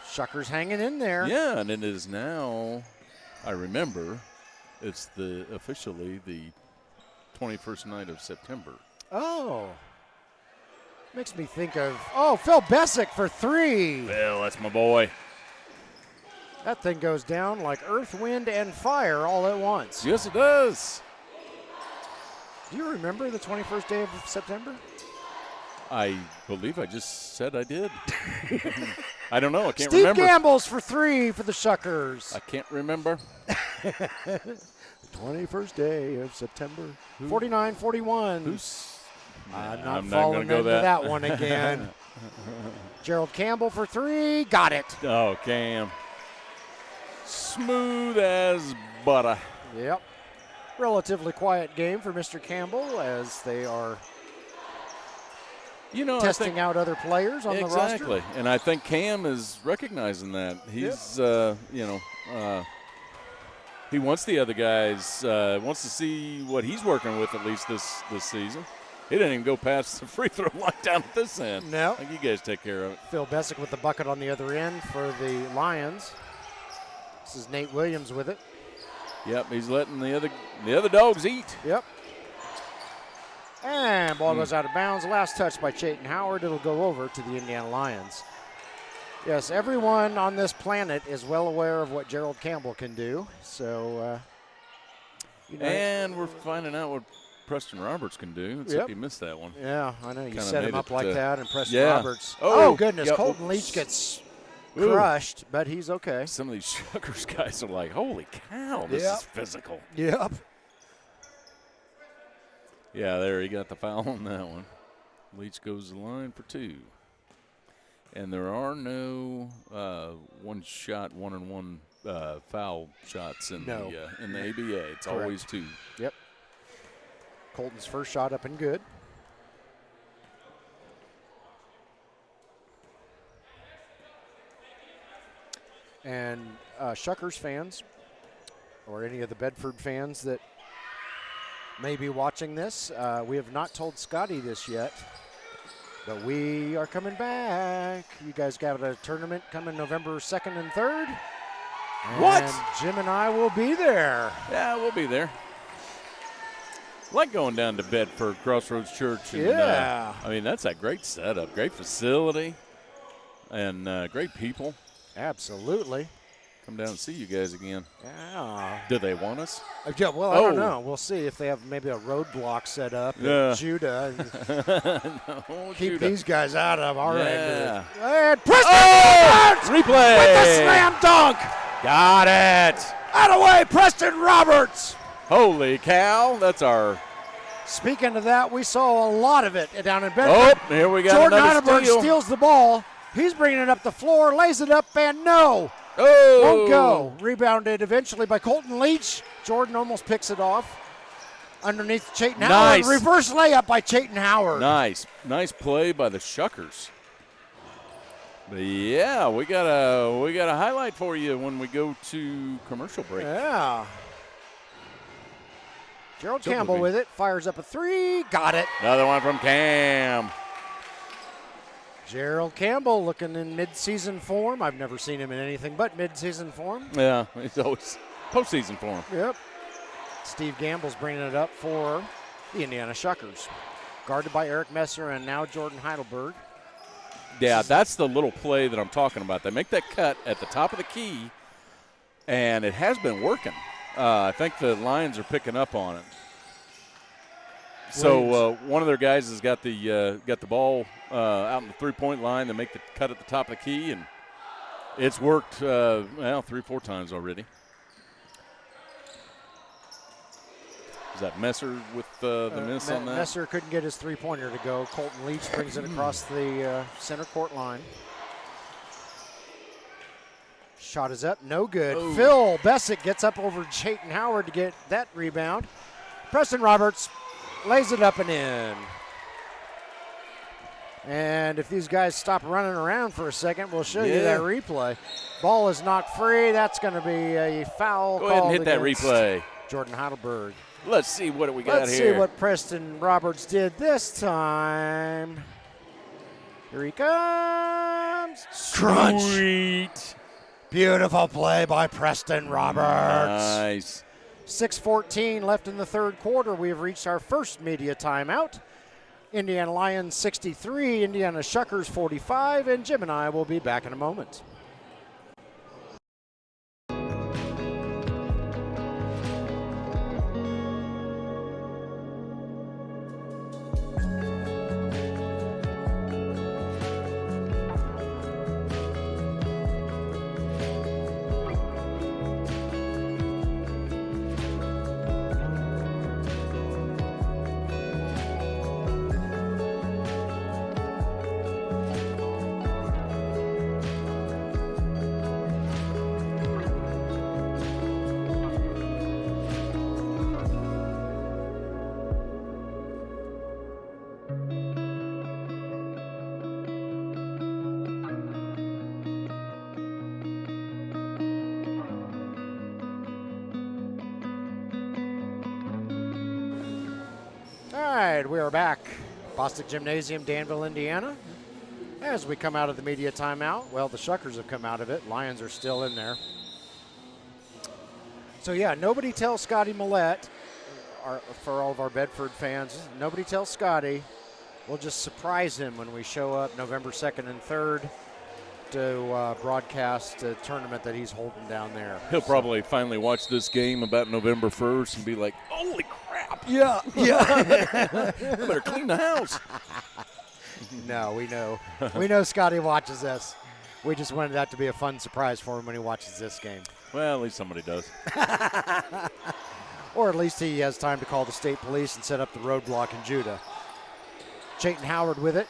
Shuckers hanging in there. Yeah, and it is now, I remember, it's officially the 21st night of September. Oh. Makes me think of, Phil Bessick for 3. Phil, that's my boy. That thing goes down like earth, wind, and fire all at once. Yes, it does. Do you remember the 21st day of September? I believe I just said I did. I don't know. I can't Steve remember. Steve Gambles for 3 for the Shuckers. I can't remember. 21st day of September. 49-41. I'm not falling into that one again. Gerald Campbell for 3. Got it. Oh, Cam. Smooth as butter. Yep. Relatively quiet game for Mr. Campbell as they are testing out other players on the roster. Exactly. And I think Cam is recognizing that. He's, he wants the other guys, wants to see what he's working with at least this season. He didn't even go past the free throw line down at this end. No. I think you guys take care of it. Phil Bessick with the bucket on the other end for the Lions. This is Nate Williams with it. Yep, he's letting the other dogs eat. Yep. And ball goes out of bounds. Last touch by Chayton Howard. It'll go over to the Indiana Lions. Yes, everyone on this planet is well aware of what Gerald Campbell can do. So, and we're finding out what Preston Roberts can do. Except he missed that one. Yeah, I know. You set him up like that, and Preston Roberts. Oh, goodness. Yep. Colton Leach gets crushed, but he's okay. Some of these Shuckers guys are like, holy cow, this is physical. Yep. Yeah, there, he got the foul on that one. Leach goes to the line for 2. And there are no one-on-one foul shots in the ABA. It's always 2. Yep. Colton's first shot up and good. And Shuckers fans, or any of the Bedford fans that may be watching this, we have not told Scotty this yet, but we are coming back. You guys got a tournament coming November 2nd and 3rd. What? And Jim and I will be there. Yeah, we'll be there. Like going down to Bedford Crossroads Church. And, Yeah. I mean, that's a great setup, great facility, and great people. Absolutely. Come down and see you guys again. Yeah. Do they want us? Yeah, well, I don't know. We'll see if they have maybe a roadblock set up at Judah. No, Keep Judah. these guys out of our end. Yeah. And Preston Roberts Replay. with the slam dunk. Got it. Out of the way, Preston Roberts. Holy cow. That's our. Speaking of that, we saw a lot of it down in Bedford. Oh, here we got Jordan another Heidelberg steal. steals the ball. He's bringing it up the floor, lays it up, and no. Oh. Won't go. Rebounded eventually by Colton Leach. Jordan almost picks it off. Underneath Chayton Howard. Nice. Reverse layup by Chayton Howard. Nice play by the Shuckers. But yeah, we got a highlight for you when we go to commercial break. Yeah. Gerald Campbell with it. Fires up a three. Got it. Another one from Cam. Gerald Campbell looking in mid-season form. I've never seen him in anything but mid-season form. Yeah, he's always postseason for him. Yep. Steve Gamble's bringing it up for the Indiana Shuckers. Guarded by Eric Messer and now Jordan Heidelberg. Yeah, that's the little play that I'm talking about. They make that cut at the top of the key, and it has been working. I think the Lions are picking up on it. So one of their guys has got the ball out in the three-point line. They make the cut at the top of the key, and it's worked 3-4 times already. Is that Messer with the miss on that? Messer couldn't get his three-pointer to go. Colton Leach brings it across the center court line. Shot is up, no good. Oh. Phil Bessick gets up over Chayton Howard to get that rebound. Preston Roberts lays it up and in. And if these guys stop running around for a second, we'll show you that replay. Ball is knocked free. That's going to be a foul call. Go ahead and hit that replay. Jordan Heidelberg. Let's see what we got here. Let's see what Preston Roberts did this time. Here he comes. Crunch. Sweet. Beautiful play by Preston Roberts. Nice. 6:14 left in the third quarter. We have reached our first media timeout. Indiana Lyons 63, Indiana Shuckers 45, and Jim and I will be back in a moment. We are back. Bosstick Gymnasium, Danville, Indiana. As we come out of the media timeout, well, the Shuckers have come out of it. Lions are still in there. So, yeah, nobody tells Scotty Millette, for all of our Bedford fans, nobody tells Scotty. We'll just surprise him when we show up November 2nd and 3rd to broadcast a tournament that he's holding down there. He'll probably finally watch this game about November 1st and be like, holy crap. Yeah. I better clean the house. No, we know. We know Scotty watches this. We just wanted that to be a fun surprise for him when he watches this game. Well, at least somebody does. Or at least he has time to call the state police and set up the roadblock in Judah. Chayton Howard with it.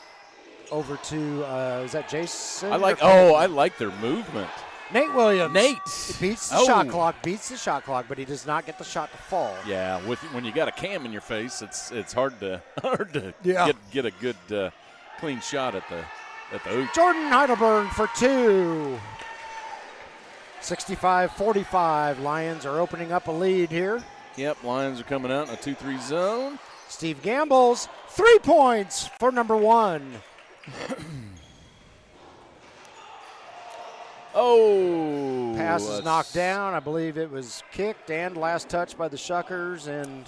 Over to, is that Jason? I like their movement. Nate Williams. Nate. He beats the shot clock, but he does not get the shot to fall. Yeah, when you got a cam in your face, it's hard to get a good clean shot at the hoop. Jordan Heidelberg for 2. 65-45. Lions are opening up a lead here. Yep, Lions are coming out in a 2-3 zone. Steve Gamble's 3 points for number 1. Oh. Pass is knocked down. I believe it was kicked and last touch by the Shuckers, and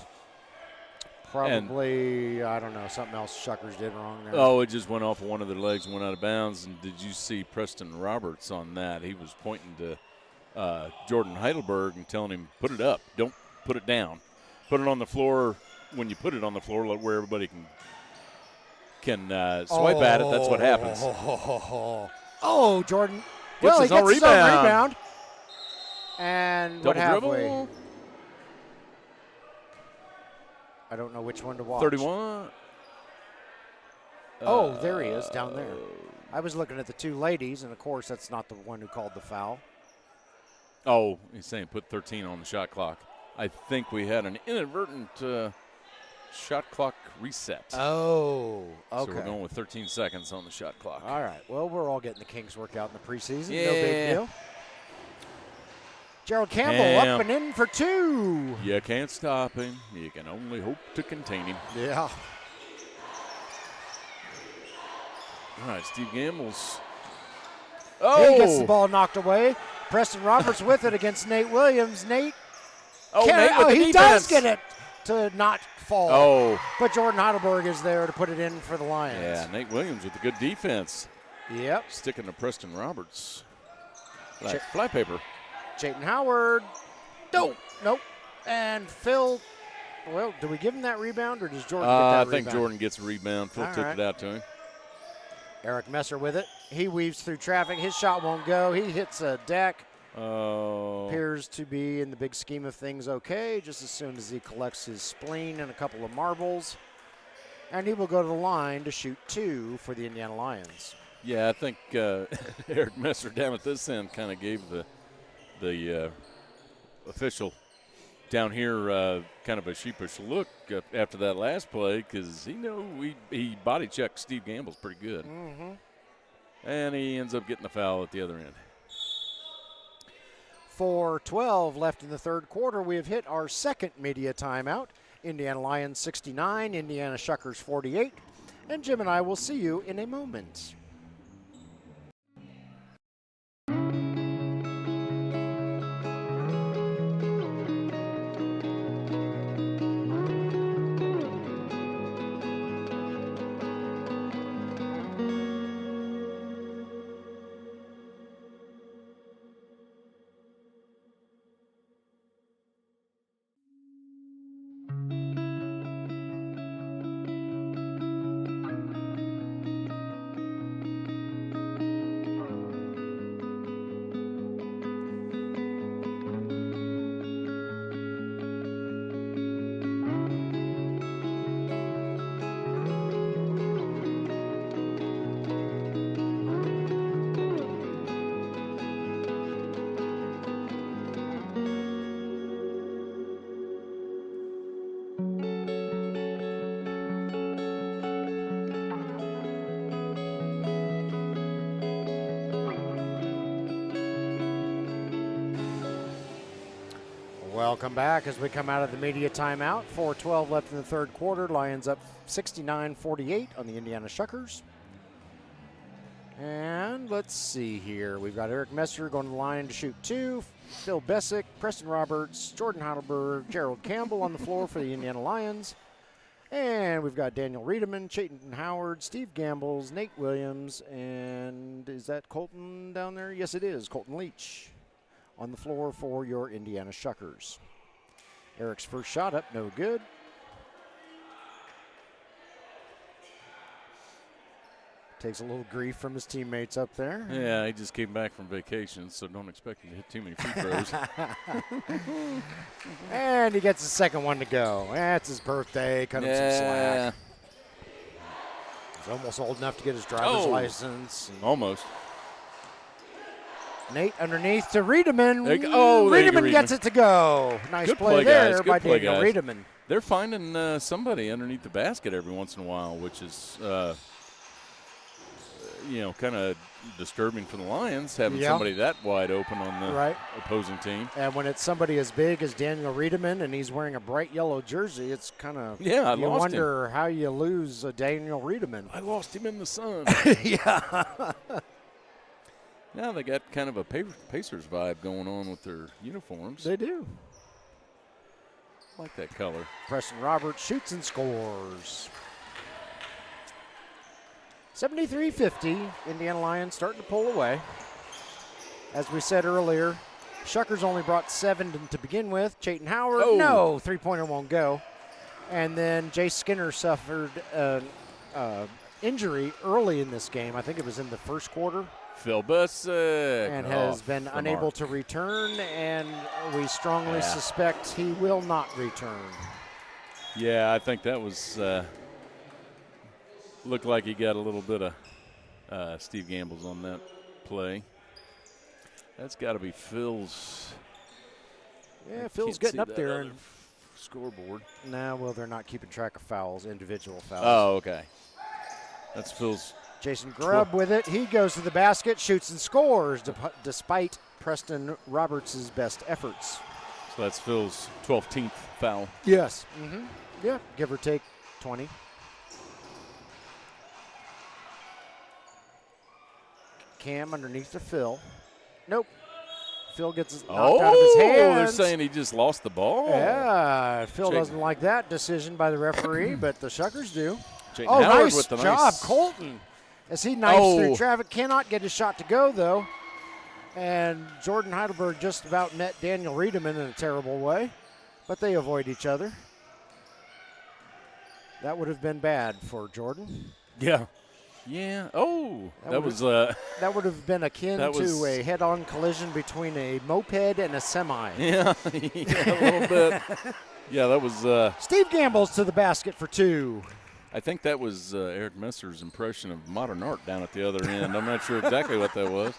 probably, I don't know, something else Shuckers did wrong there. Oh, it just went off of one of their legs and went out of bounds. And did you see Preston Roberts on that? He was pointing to Jordan Heidelberg and telling him, put it up. Don't put it down. Put it on the floor. When you put it on the floor, where everybody can swipe at it, that's what happens. Oh, Jordan. Gets Well, his he own gets his own rebound. rebound. And what Double have we? dribble. I don't know which one to watch. 31. Oh, there he is, down there. I was looking at the two ladies, and, of course, that's not the one who called the foul. Oh, he's saying put 13 on the shot clock. I think we had an inadvertent shot clock reset. Oh, okay. So we're going with 13 seconds on the shot clock. All right. Well, we're all getting the kinks worked out in the preseason. Yeah. No big deal. Gerald Campbell up and in for 2. You can't stop him. You can only hope to contain him. Yeah. All right, Steve Gamble's. He gets the ball knocked away. Preston Roberts with it against Nate Williams. Nate. Nate with the he defense. does get it to not fall. Oh. But Jordan Heidelberg is there to put it in for the Lions. Yeah, Nate Williams with the good defense. Yep. Sticking to Preston Roberts. Like fly paper. Jayton Howard. Nope. And Phil. Well, do we give him that rebound, or does Jordan get that rebound? I think Jordan gets a rebound. Phil took it out to him. Eric Messer with it. He weaves through traffic. His shot won't go. He hits a deck. Oh. Appears to be, in the big scheme of things, okay, just as soon as he collects his spleen and a couple of marbles. And he will go to the line to shoot 2 for the Indiana Lions. Yeah, I think Eric Messer down at this end kind of gave the official down here kind of a sheepish look after that last play, because he body checked Steve Gamble's pretty good. Mm-hmm. And he ends up getting the foul at the other end. 4:12 left in the third quarter. We have hit our second media timeout. Indiana Lions 69, Indiana Shuckers 48. And Jim and I will see you in a moment. Welcome back as we come out of the media timeout. 4:12 left in the third quarter. Lions up 69-48 on the Indiana Shuckers. And let's see here. We've got Eric Messer going to the line to shoot 2. Phil Bessick, Preston Roberts, Jordan Heidelberg, Gerald Campbell on the floor for the Indiana Lions. And we've got Daniel Riedemann, Jayton Howard, Steve Gambles, Nate Williams, and is that Colton down there? Yes, it is. Colton Leach on the floor for your Indiana Shuckers. Eric's first shot up, no good. Takes a little grief from his teammates up there. Yeah, he just came back from vacation, so don't expect him to hit too many free throws. And he gets the second one to go. It's his birthday, cut him some slack. He's almost old enough to get his driver's license. Almost. Nate underneath to Riedemann. Oh, Riedemann gets it to go. Nice play there by Daniel Riedemann. They're finding somebody underneath the basket every once in a while, which is, kind of disturbing for the Lions, having somebody that wide open on the opposing team. And when it's somebody as big as Daniel Riedemann and he's wearing a bright yellow jersey, it's kind of you wonder how you lose a Daniel Riedemann. I lost him in the sun. Yeah. Now they got kind of a Pacers vibe going on with their uniforms. They do. I like that color. Preston Roberts shoots and scores. 73-50, Indiana Lions starting to pull away. As we said earlier, Shuckers only brought 7 to begin with. Chayton Howard, no, three-pointer won't go. And then Jay Skinner suffered an injury early in this game. I think it was in the first quarter. Phil Bosstick. And has been unable to return, and we strongly suspect he will not return. Yeah, I think that was looked like he got a little bit of Steve Gamble's on that play. That's got to be Phil's. Yeah, Phil's getting up there. And scoreboard. Nah, well, they're not keeping track of fouls, individual fouls. Oh, okay. That's Phil's. Jason Grubb with it. He goes to the basket, shoots and scores despite Preston Roberts' best efforts. So that's Phil's 12th foul. Yes. Mm-hmm. Yeah, give or take 20. Cam underneath to Phil. Nope. Phil gets knocked out of his hands. They're saying he just lost the ball. Yeah, Phil doesn't like that decision by the referee, but the Shuckers do. Howard nice with the job, Colton. As he knifes through traffic, cannot get his shot to go, though. And Jordan Heidelberg just about met Daniel Riedemann in a terrible way, but they avoid each other. That would have been bad for Jordan. Yeah. Yeah. Oh, that would have been akin to a head-on collision between a moped and a semi. Yeah, a little bit. Yeah, that was. Steve Gamble's to the basket for 2. I think that was Eric Messer's impression of modern art down at the other end. I'm not sure exactly what that was.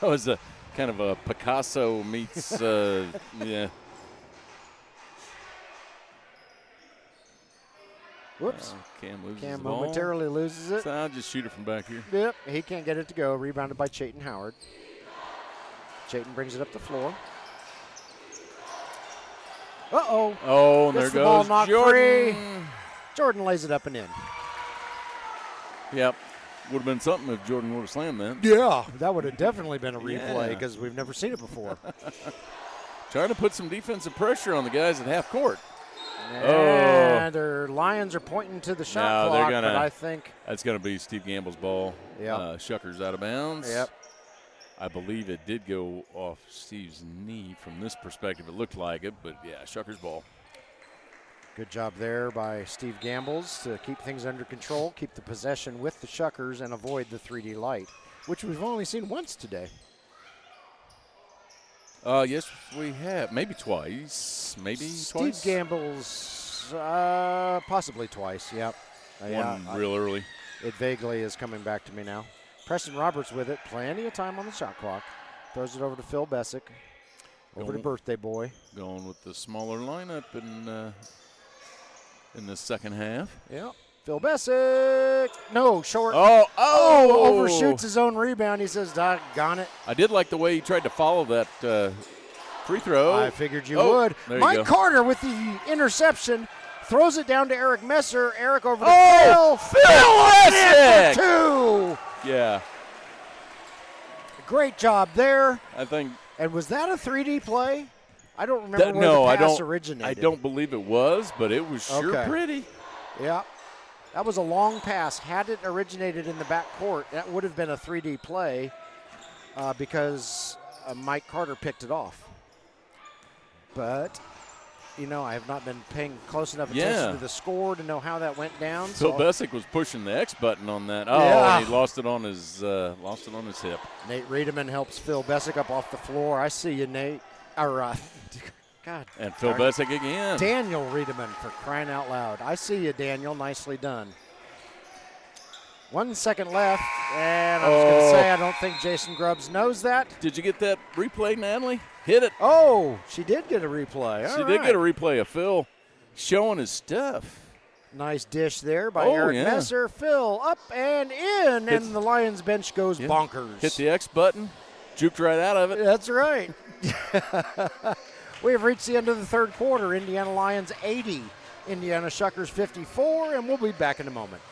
That was a kind of a Picasso meets, yeah. Whoops. Cam momentarily loses it. So I'll just shoot it from back here. Yep, he can't get it to go. Rebounded by Chayton Howard. Chayton brings it up the floor. Uh-oh. Oh, and there goes ball knocked Jordan. Free. Jordan lays it up and in. Yep. Would have been something if Jordan would have slammed that. Yeah, that would have definitely been a replay because we've never seen it before. Trying to put some defensive pressure on the guys at half court. And their Lions are pointing to the shot clock, but I think that's going to be Steve Gamble's ball. Yeah. Shuckers out of bounds. Yep. I believe it did go off Steve's knee from this perspective. It looked like it, but yeah, Shuckers ball. Good job there by Steve Gamble's to keep things under control, keep the possession with the Shuckers, and avoid the 3D light, which we've only seen once today. Yes, we have. Maybe twice. Steve Gamble's possibly twice, yep. One real early. It vaguely is coming back to me now. Preston Roberts with it. Plenty of time on the shot clock. Throws it over to Phil Bosstick. Over to Birthday Boy. Going with the smaller lineup in the second half. Yeah. Phil Bosstick. No, short. Overshoots his own rebound. He says, doggone it. I did like the way he tried to follow that free throw. I figured you would. Mike Carter with the interception. Throws it down to Eric Messer. Eric over to Phil. Phil Bosstick! 2. Yeah. Great job there. I think. And was that a 3D play? I don't remember where the pass originated. I don't believe it was, but it was sure pretty. Yeah. That was a long pass. Had it originated in the back court, that would have been a 3D play because Mike Carter picked it off. But, I have not been paying close enough attention to the score to know how that went down. Phil Bosstick was pushing the X button on that. And he lost it on his hip. Nate Riedemann helps Phil Bosstick up off the floor. I see you, Nate. God. And Phil Bosstick again. Daniel Riedemann, for crying out loud. I see you, Daniel. Nicely done. 1 second left. And I was going to say, I don't think Jason Grubbs knows that. Did you get that replay, Natalie? Hit it. Oh, she did get a replay. She did get a replay of Phil showing his stuff. Nice dish there by Eric Messer. Phil up and in, and the Lions bench goes bonkers. Hit the X button, juked right out of it. That's right. We have reached the end of the third quarter. Indiana Lions 80, Indiana Shuckers 54, and we'll be back in a moment.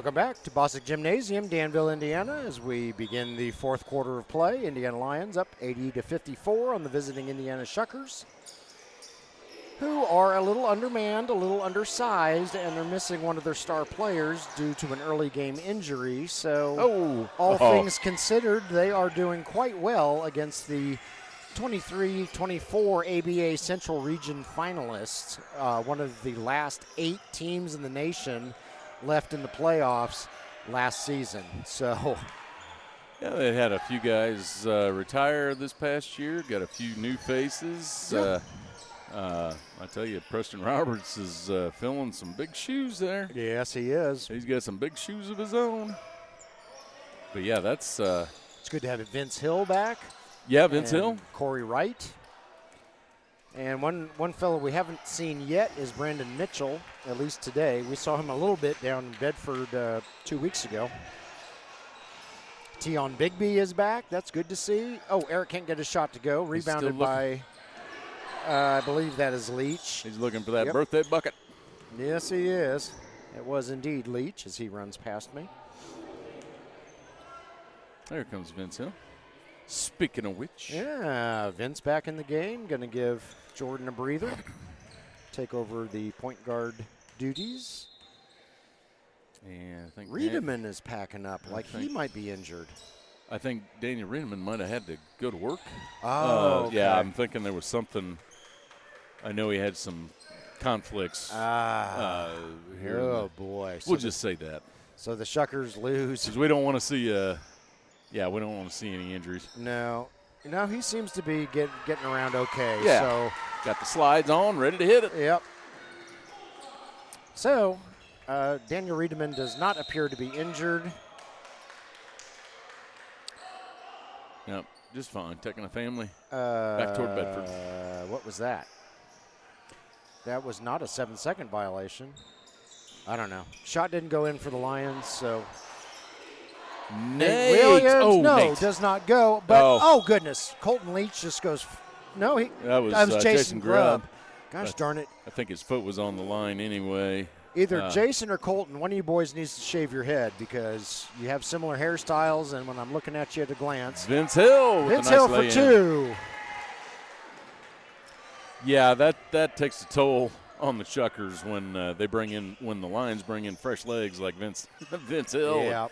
Welcome back to Bosstick Gymnasium, Danville, Indiana, as we begin the fourth quarter of play. Indiana Lions up 80-54 on the visiting Indiana Shuckers, who are a little undermanned, a little undersized, and they're missing one of their star players due to an early game injury. So all things considered, they are doing quite well against the 23-24 ABA Central Region finalists, one of the last 8 teams in the nation left in the playoffs last season. So yeah, they had a few guys retire this past year, got a few new faces. Yep. I tell you, Preston Roberts is filling some big shoes there. Yes, he is. He's got some big shoes of his own. But yeah, that's it's good to have Vince Hill back. Yeah, Vince Hill. Corey Wright. And one fellow we haven't seen yet is Brandon Mitchell, at least today. We saw him a little bit down in Bedford 2 weeks ago. Tion Bigby is back. That's good to see. Oh, Eric can't get a shot to go. Rebounded by, I believe that is Leach. He's looking for that birthday bucket. Yes, he is. It was indeed Leach as he runs past me. There comes Vince Hill. Speaking of which. Yeah, Vince back in the game. Going to give Jordan a breather. Take over the point guard duties. And I think Riedemann is packing up like he might be injured. I think Daniel Riedemann might have had to go to work. Oh, okay. Yeah, I'm thinking there was something. I know he had some conflicts here. Oh, boy. We'll just say that. So the Shuckers lose. Because we don't want to see we don't want to see any injuries. No, he seems to be getting around okay. Yeah. So got the slides on, ready to hit it. Yep. So Daniel Riedemann does not appear to be injured. Yep, just fine. Taking a family back toward Bedford. What was that? That was not a 7-second violation. I don't know. Shot didn't go in for the Lions, so. Nate Williams, Nate. Does not go. But goodness, Colton Leach just goes. No, that was Jason Grubb. Gosh darn it! I think his foot was on the line anyway. Either Jason or Colton, one of you boys needs to shave your head because you have similar hairstyles. And when I'm looking at you at a glance, Vince Hill. Vince Hill for 2. Yeah, that takes a toll on the Shuckers when the Lions bring in fresh legs like Vince Hill. Yeah.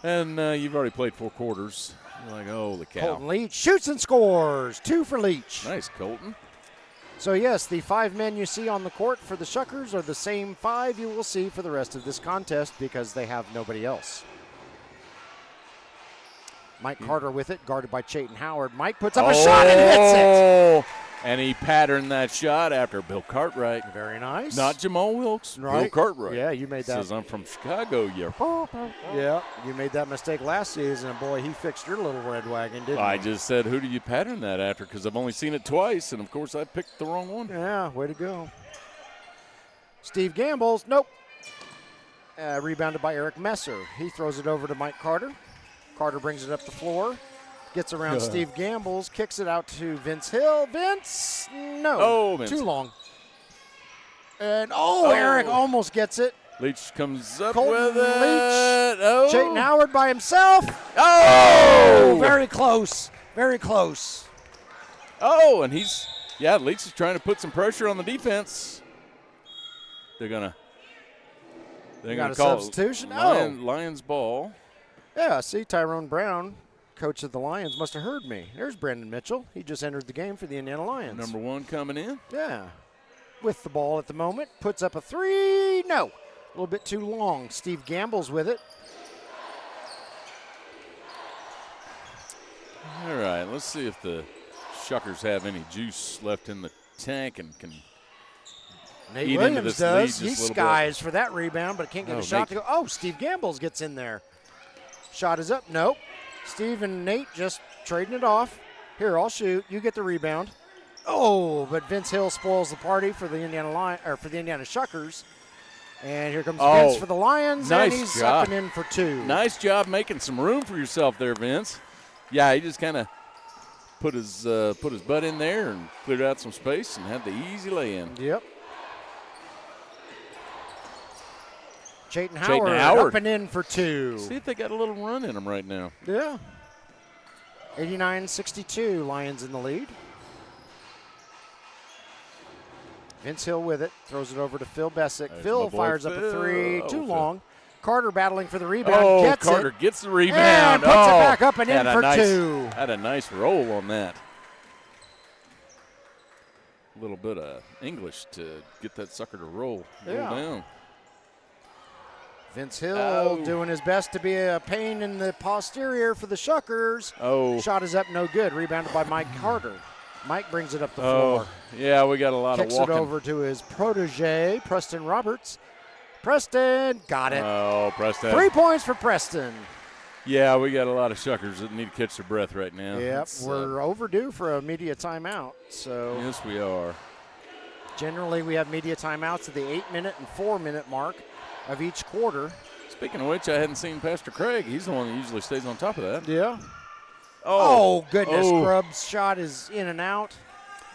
And you've already played 4 quarters. You're like, holy cow. Colton Leach shoots and scores. 2 for Leach. Nice, Colton. So, yes, the 5 men you see on the court for the Shuckers are the same 5 you will see for the rest of this contest because they have nobody else. Mike Carter with it, guarded by Chayton Howard. Mike puts up a shot and hits it. And he patterned that shot after Bill Cartwright. Very nice. Not Jamal Wilkes, right. Bill Cartwright. Yeah, you made that. Says I'm from Chicago. Yeah, you made that mistake last season, and boy, he fixed your little red wagon, didn't he? I just said, who do you pattern that after? Because I've only seen it twice, and of course I picked the wrong one. Yeah, way to go. Steve Gambles, nope. Rebounded by Eric Messer. He throws it over to Mike Carter. Carter brings it up the floor. Gets around Steve Gambles. Kicks it out to Vince Hill. Vince, no. Oh, Vince. Too long. And, Eric almost gets it. Leach comes up Colton with it. Leach. Oh. Chayton Howard by himself. Oh! Very close. Very close. Oh, and Leach is trying to put some pressure on the defense. They're gonna got a call substitution. Lions ball. Yeah, see, Tyrone Brown, coach of the Lions, must have heard me. There's Brandon Mitchell. He just entered the game for the Indiana Lions. Number 1 coming in. Yeah. With the ball at the moment. Puts up a 3. No. A little bit too long. Steve Gambles with it. All right, let's see if the Shuckers have any juice left in the tank and can Nate eat Williams into this does. lead just He a little skies for that rebound, but can't get a shot to go. Oh, Steve Gambles gets in there. Shot is up. Nope. Steve and Nate just trading it off. Here, I'll shoot. You get the rebound. Oh, but Vince Hill spoils the party for the Indiana Shuckers. And here comes Vince for the Lions, nice and he's job. up and in for 2. Nice job making some room for yourself there, Vince. Yeah, he just kind of put his butt in there and cleared out some space and had the easy lay-in. Yep. Chayton Howard up and in for 2. See if they got a little run in them right now. Yeah. 89-62, Lions in the lead. Vince Hill with it, throws it over to Phil Bessick. There's Phil my boy fires up a Phil. 3, too Phil. long. Carter battling for the rebound, gets Carter it. gets the rebound. And puts it back up and in for 2. Had a nice roll on that. A little bit of English to get that sucker to roll down. Vince Hill doing his best to be a pain in the posterior for the Shuckers. Shot is up, no good. Rebounded by Mike Carter. Mike brings it up the floor. Yeah, we got a lot Kicks of walking. Kicks it over to his protege, Preston Roberts. Preston got it. Oh, Preston. 3 points for Preston. Yeah, we got a lot of Shuckers that need to catch their breath right now. Yep, we're overdue for a media timeout. So yes, we are. Generally, we have media timeouts at the 8-minute and 4-minute mark of each quarter. Speaking of which, I hadn't seen Pastor Craig. He's the one that usually stays on top of that. Yeah. Oh goodness, Grubb's shot is in and out.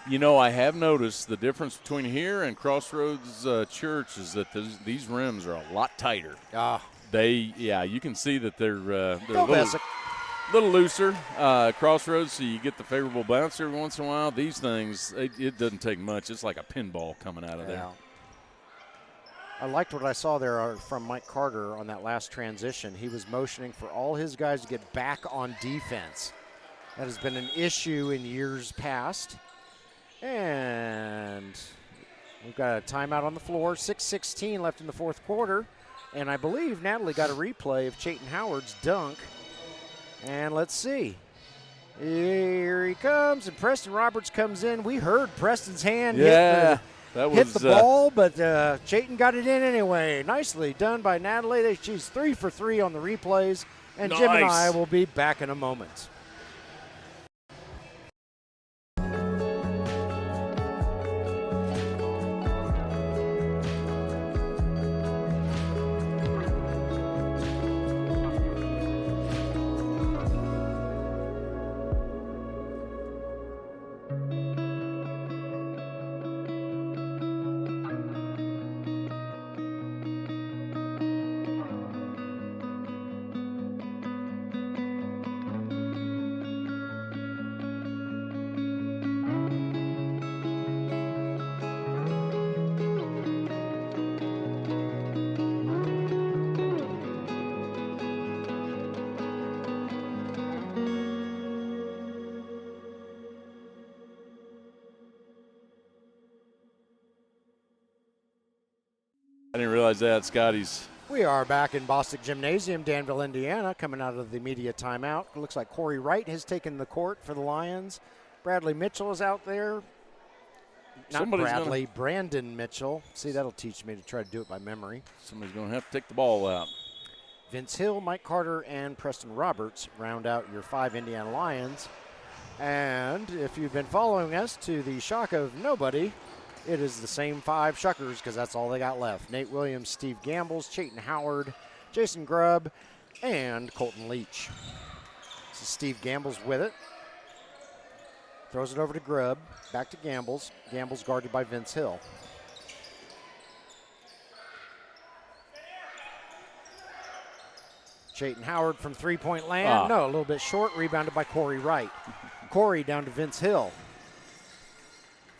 You know, I have noticed the difference between here and Crossroads Church is that these rims are a lot tighter. You can see that they're a little looser. Crossroads, so you get the favorable bounce every once in a while. These things, it doesn't take much. It's like a pinball coming out of there. I liked what I saw there from Mike Carter on that last transition. He was motioning for all his guys to get back on defense. That has been an issue in years past. And we've got a timeout on the floor. 6:16 left in the fourth quarter. And I believe Natalie got a replay of Chayton Howard's dunk. And let's see. Here he comes, and Preston Roberts comes in. We heard Preston's hand hit the ball, but Chayton got it in anyway. Nicely done by Natalie. She's 3 for 3 on the replays, and Jim and I will be back in a moment. I didn't realize that, Scotty's. We are back in Bosstick Gymnasium, Danville, Indiana, coming out of the media timeout. It looks like Corey Wright has taken the court for the Lions. Bradley Mitchell is out there. Brandon Mitchell. See, that'll teach me to try to do it by memory. Somebody's going to have to take the ball out. Vince Hill, Mike Carter, and Preston Roberts round out your 5 Indiana Lions. And if you've been following us to the shock of nobody, It is the same 5 Shuckers because that's all they got left. Nate Williams, Steve Gambles, Chayton Howard, Jason Grubb, and Colton Leach. So Steve Gambles with it. Throws it over to Grubb, back to Gambles. Gambles guarded by Vince Hill. Chayton Howard from three-point land. No, a little bit short. Rebounded by Corey Wright. Corey down to Vince Hill.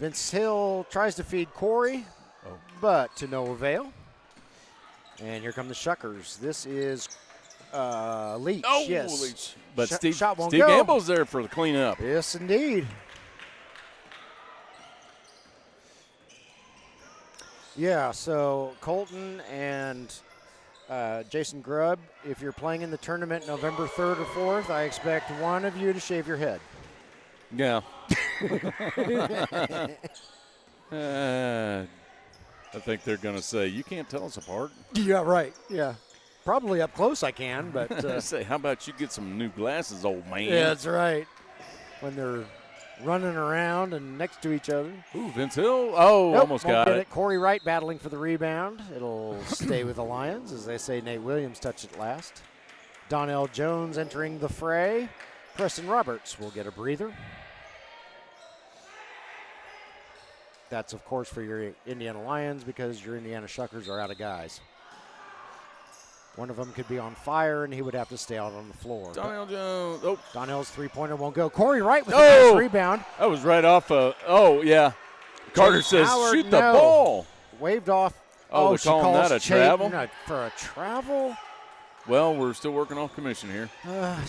Vince Hill tries to feed Corey, but to no avail. And here come the Shuckers. This is Leach. Oh, yes. Leach. But Steve Gamble's there for the cleanup. Yes, indeed. Yeah, so Colton and Jason Grubb, if you're playing in the tournament November 3rd or 4th, I expect one of you to shave your head. Yeah. I think they're going to say, you can't tell us apart. Yeah, right. Yeah. Probably up close I can, but. Say, how about you get some new glasses, old man? Yeah, that's right. When they're running around and next to each other. Ooh, Vince Hill. Oh, nope, almost got it. Corey Wright battling for the rebound. It'll stay with the Lions. As they say, Nate Williams touched it last. Donnell Jones entering the fray. Preston Roberts will get a breather. That's, of course, for your Indiana Lions because your Indiana Shuckers are out of guys. One of them could be on fire, and he would have to stay out on the floor. Donnell Jones. Oh. Donnell's three-pointer won't go. Corey Wright with a nice rebound. That was right off yeah. Carter says, Howard, shoot the ball. Waved off. Oh, they're calling that a travel? For a travel? Well, we're still working off commission here. Yeah.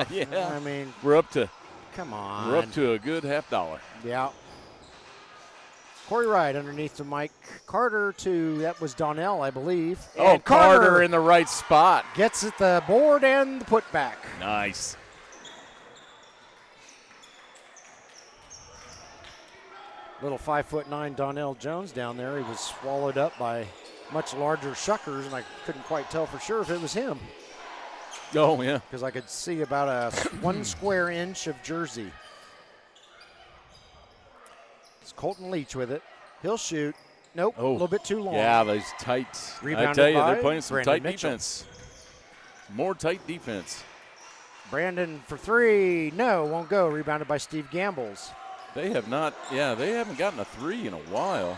I mean. We're up to. Come on. We're up to a good $50. Yeah. Corey Wright underneath to Mike Carter that was Donnell, I believe. And Carter in the right spot. Gets at the board and the putback. Nice. Little 5'9" Donnell Jones down there. He was swallowed up by much larger Shuckers, and I couldn't quite tell for sure if it was him. Oh, yeah. Because I could see about a 1 square inch of jersey. It's Colton Leach with it. He'll shoot. Nope, a little bit too long. Yeah, those tight. Rebounded I tell you, by they're playing some Brandon tight Mitchell. defense. More tight defense. Brandon for 3. No, won't go. Rebounded by Steve Gambles. They have not, they haven't gotten a 3 in a while.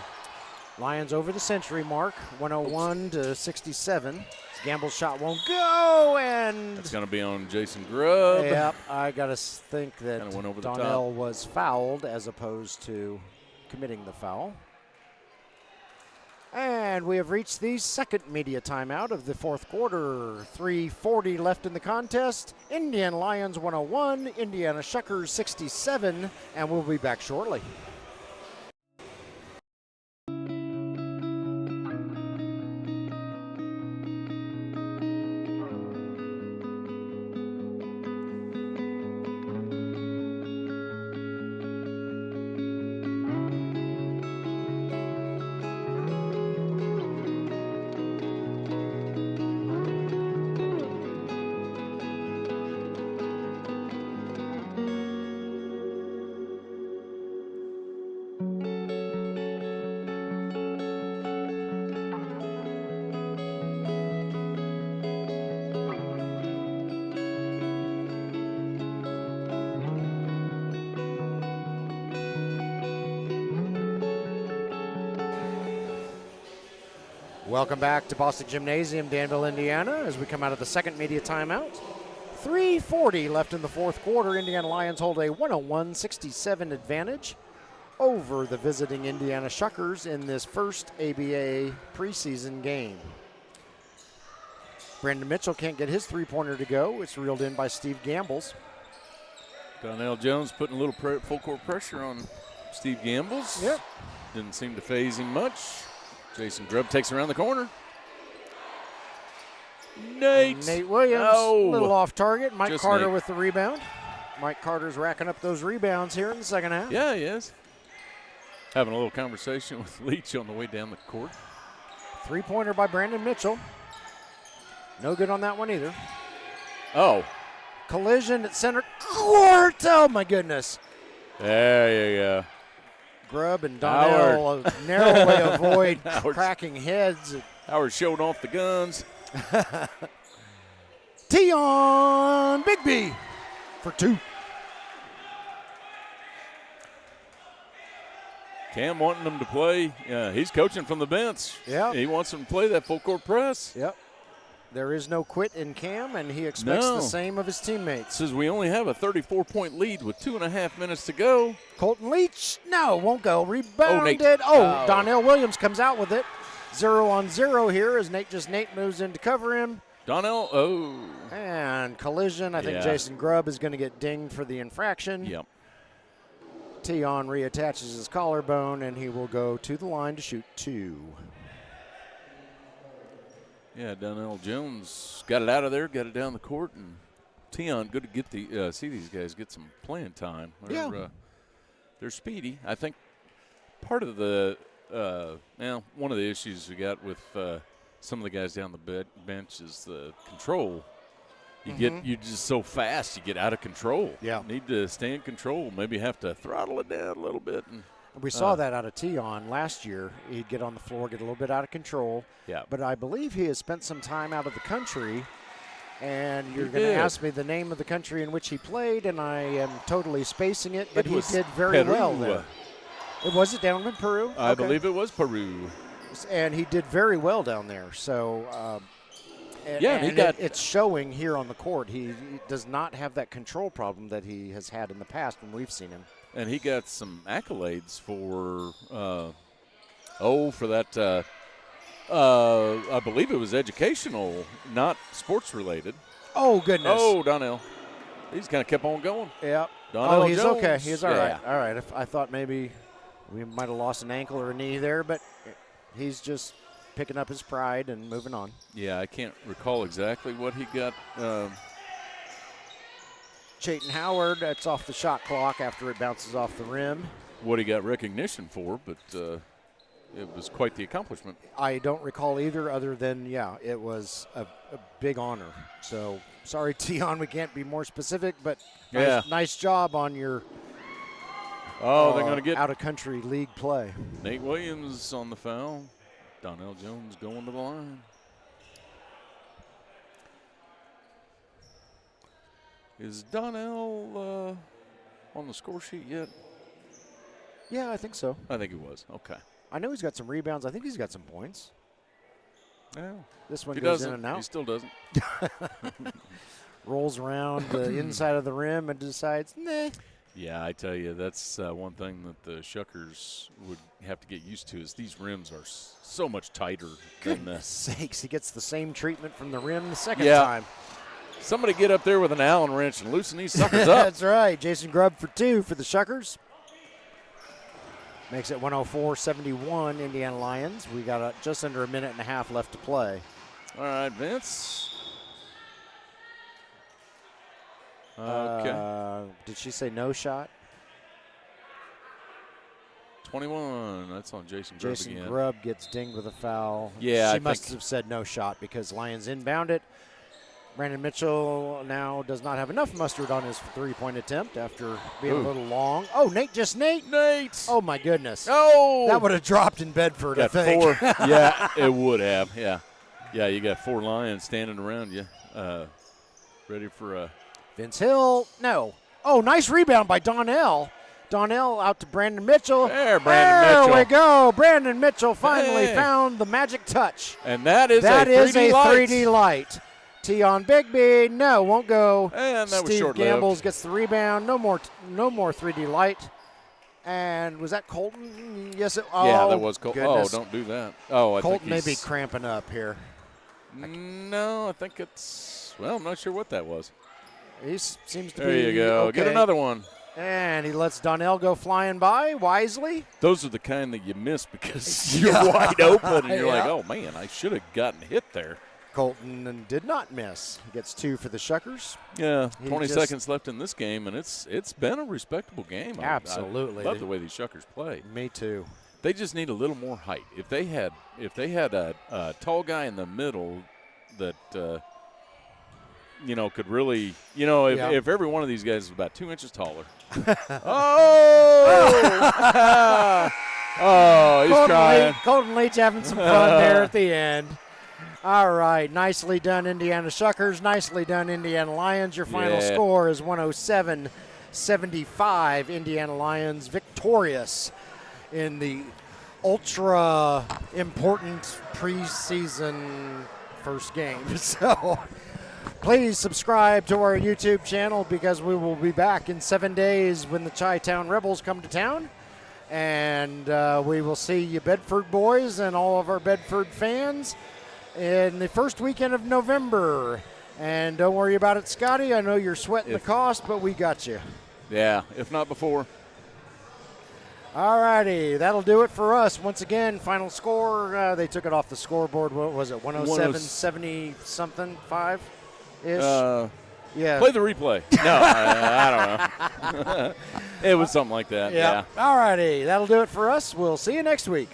Lions over the century mark, 101 to 67. Gamble's shot won't go, and it's going to be on Jason Grubb. Yep, I got to think that went over the Donnell top. was fouled as opposed to committing the foul. And we have reached the second media timeout of the fourth quarter. 3:40 left in the contest. Indiana Lions 101, Indiana Shuckers 67, and we'll be back shortly. Welcome back to Bosstick Gymnasium, Danville, Indiana, as we come out of the second media timeout. 3:40 left in the fourth quarter. Indiana Lions hold a 101-67 advantage over the visiting Indiana Shuckers in this first ABA preseason game. Brandon Mitchell can't get his three-pointer to go. It's reeled in by Steve Gambles. Donnell Jones putting a little full court pressure on Steve Gambles. Yep. Didn't seem to phase him much. Jason Grubb takes around the corner. Nate Williams, a little off target. Mike Carter Nate. with the rebound. Mike Carter's racking up those rebounds here in the second half. Yeah, he is. Having a little conversation with Leach on the way down the court. Three-pointer by Brandon Mitchell. No good on that one either. Oh. Collision at center court. Oh, my goodness. There you go. Grubb and Donnell narrowly avoid cracking heads. Howard showed off the guns. Tion Bigby for 2. Cam wanting them to play. Yeah, he's coaching from the bench. Yeah. He wants them to play that full court press. Yep. There is no quit in Cam, and he expects the same of his teammates. Says we only have a 34-point lead with 2.5 minutes to go. Colton Leach, no, won't go. Rebounded. Donnell Williams comes out with it. 0-on-0 here as Nate moves in to cover him. Donnell, And collision. I think Jason Grubb is going to get dinged for the infraction. Yep. Tion reattaches his collarbone, and he will go to the line to shoot 2. Yeah, Donnell Jones got it out of there, got it down the court, and Tion, good to get the see these guys get some playing time. They're speedy. I think part of the one of the issues we got with some of the guys down the bench is the control. You're just so fast, you get out of control. Yeah. Need to stay in control, maybe have to throttle it down a little bit. And we saw that out of Tion last year. He'd get on the floor, get a little bit out of control. Yeah. But I believe he has spent some time out of the country, and you're going to ask me the name of the country in which he played, and I am totally spacing it, but he did very well there. Was it down in Peru? I believe it was Peru. And he did very well down there. So, it's showing here on the court. He does not have that control problem that he has had in the past when we've seen him. And he got some accolades for that. I believe it was educational, not sports related. Oh, goodness. Oh, Donnell. He's kind of kept on going. Yeah. Donnell he's Jones. okay. He's all right. All right. I thought maybe we might have lost an ankle or a knee there, but he's just picking up his pride and moving on. Yeah, I can't recall exactly what he got. Chayton Howard, that's off the shot clock after it bounces off the rim. What he got recognition for, but it was quite the accomplishment. I don't recall either, other than, it was a big honor. So, sorry, Tion, we can't be more specific, but nice job on your they're going to get out-of-country league play. Nate Williams on the foul. Donnell Jones going to the line. Is Donnell on the score sheet yet? Yeah, I think so. I think he was. Okay. I know he's got some rebounds. I think he's got some points. Yeah. This one goes in and out. He still doesn't. Rolls around the inside of the rim and decides, nah. Yeah, I tell you, that's one thing that the Shuckers would have to get used to is these rims are so much tighter. Goodness sakes, he gets the same treatment from the rim the second time. Somebody get up there with an Allen wrench and loosen these suckers up. That's right. Jason Grubb for 2 for the Shuckers. Makes it 104-71 Indiana Lions. We got just under a minute and a half left to play. All right, Vince. Okay. Did she say no shot? 21. That's on Jason Grubb again. Jason Grubb gets dinged with a foul. Yeah, she must have said no shot because Lions inbound it. Brandon Mitchell now does not have enough mustard on his three-point attempt after being a little long. Oh, Nate. Nate. Oh, my goodness. Oh. That would have dropped in Bedford, I think. 4. Yeah, it would have. Yeah. Yeah, you got 4 Lions standing around you, ready for a. Vince Hill, no. Oh, nice rebound by Donnell. Donnell out to Brandon Mitchell. There, Mitchell. There we go. Brandon Mitchell finally found the magic touch. And that is a 3D light. Tion Bigby, no, won't go. And that was Steve short-lived. Gambles gets the rebound. No more 3D light. And was that Colton? Yes, that was Colton. Goodness. Oh, don't do that. Oh, I Colton think may be cramping up here. No, I think it's, I'm not sure what that was. He seems to there be you go. okay. Get another one. And he lets Donnell go flying by wisely. Those are the kind that you miss because you're wide open and you're like, oh, man, I should have gotten hit there. Colton did not miss. He gets 2 for the Shuckers. Yeah, 20 seconds left in this game, and it's been a respectable game. Absolutely. I love the way these Shuckers play. Me too. They just need a little more height. If they had a tall guy in the middle that could really, if, Yeah. if every one of these guys is about 2 inches taller. Oh! Oh, he's crying. Colton Leach having some fun there at the end. All right, nicely done, Indiana Shuckers. Nicely done, Indiana Lions. Your final score is 107-75. Indiana Lions victorious in the ultra important preseason first game. So please subscribe to our YouTube channel because we will be back in 7 days when the Chi-Town Rebels come to town. And we will see you Bedford boys and all of our Bedford fans in the first weekend of November. And don't worry about it, Scotty. I know you're sweating the cost, but we got you. Yeah, if not before. All righty, that'll do it for us. Once again, final score, they took it off the scoreboard. What was it, 107-70-something, 5-ish? Yeah. Play the replay. No, I don't know. It was something like that. Yeah. All righty, that'll do it for us. We'll see you next week.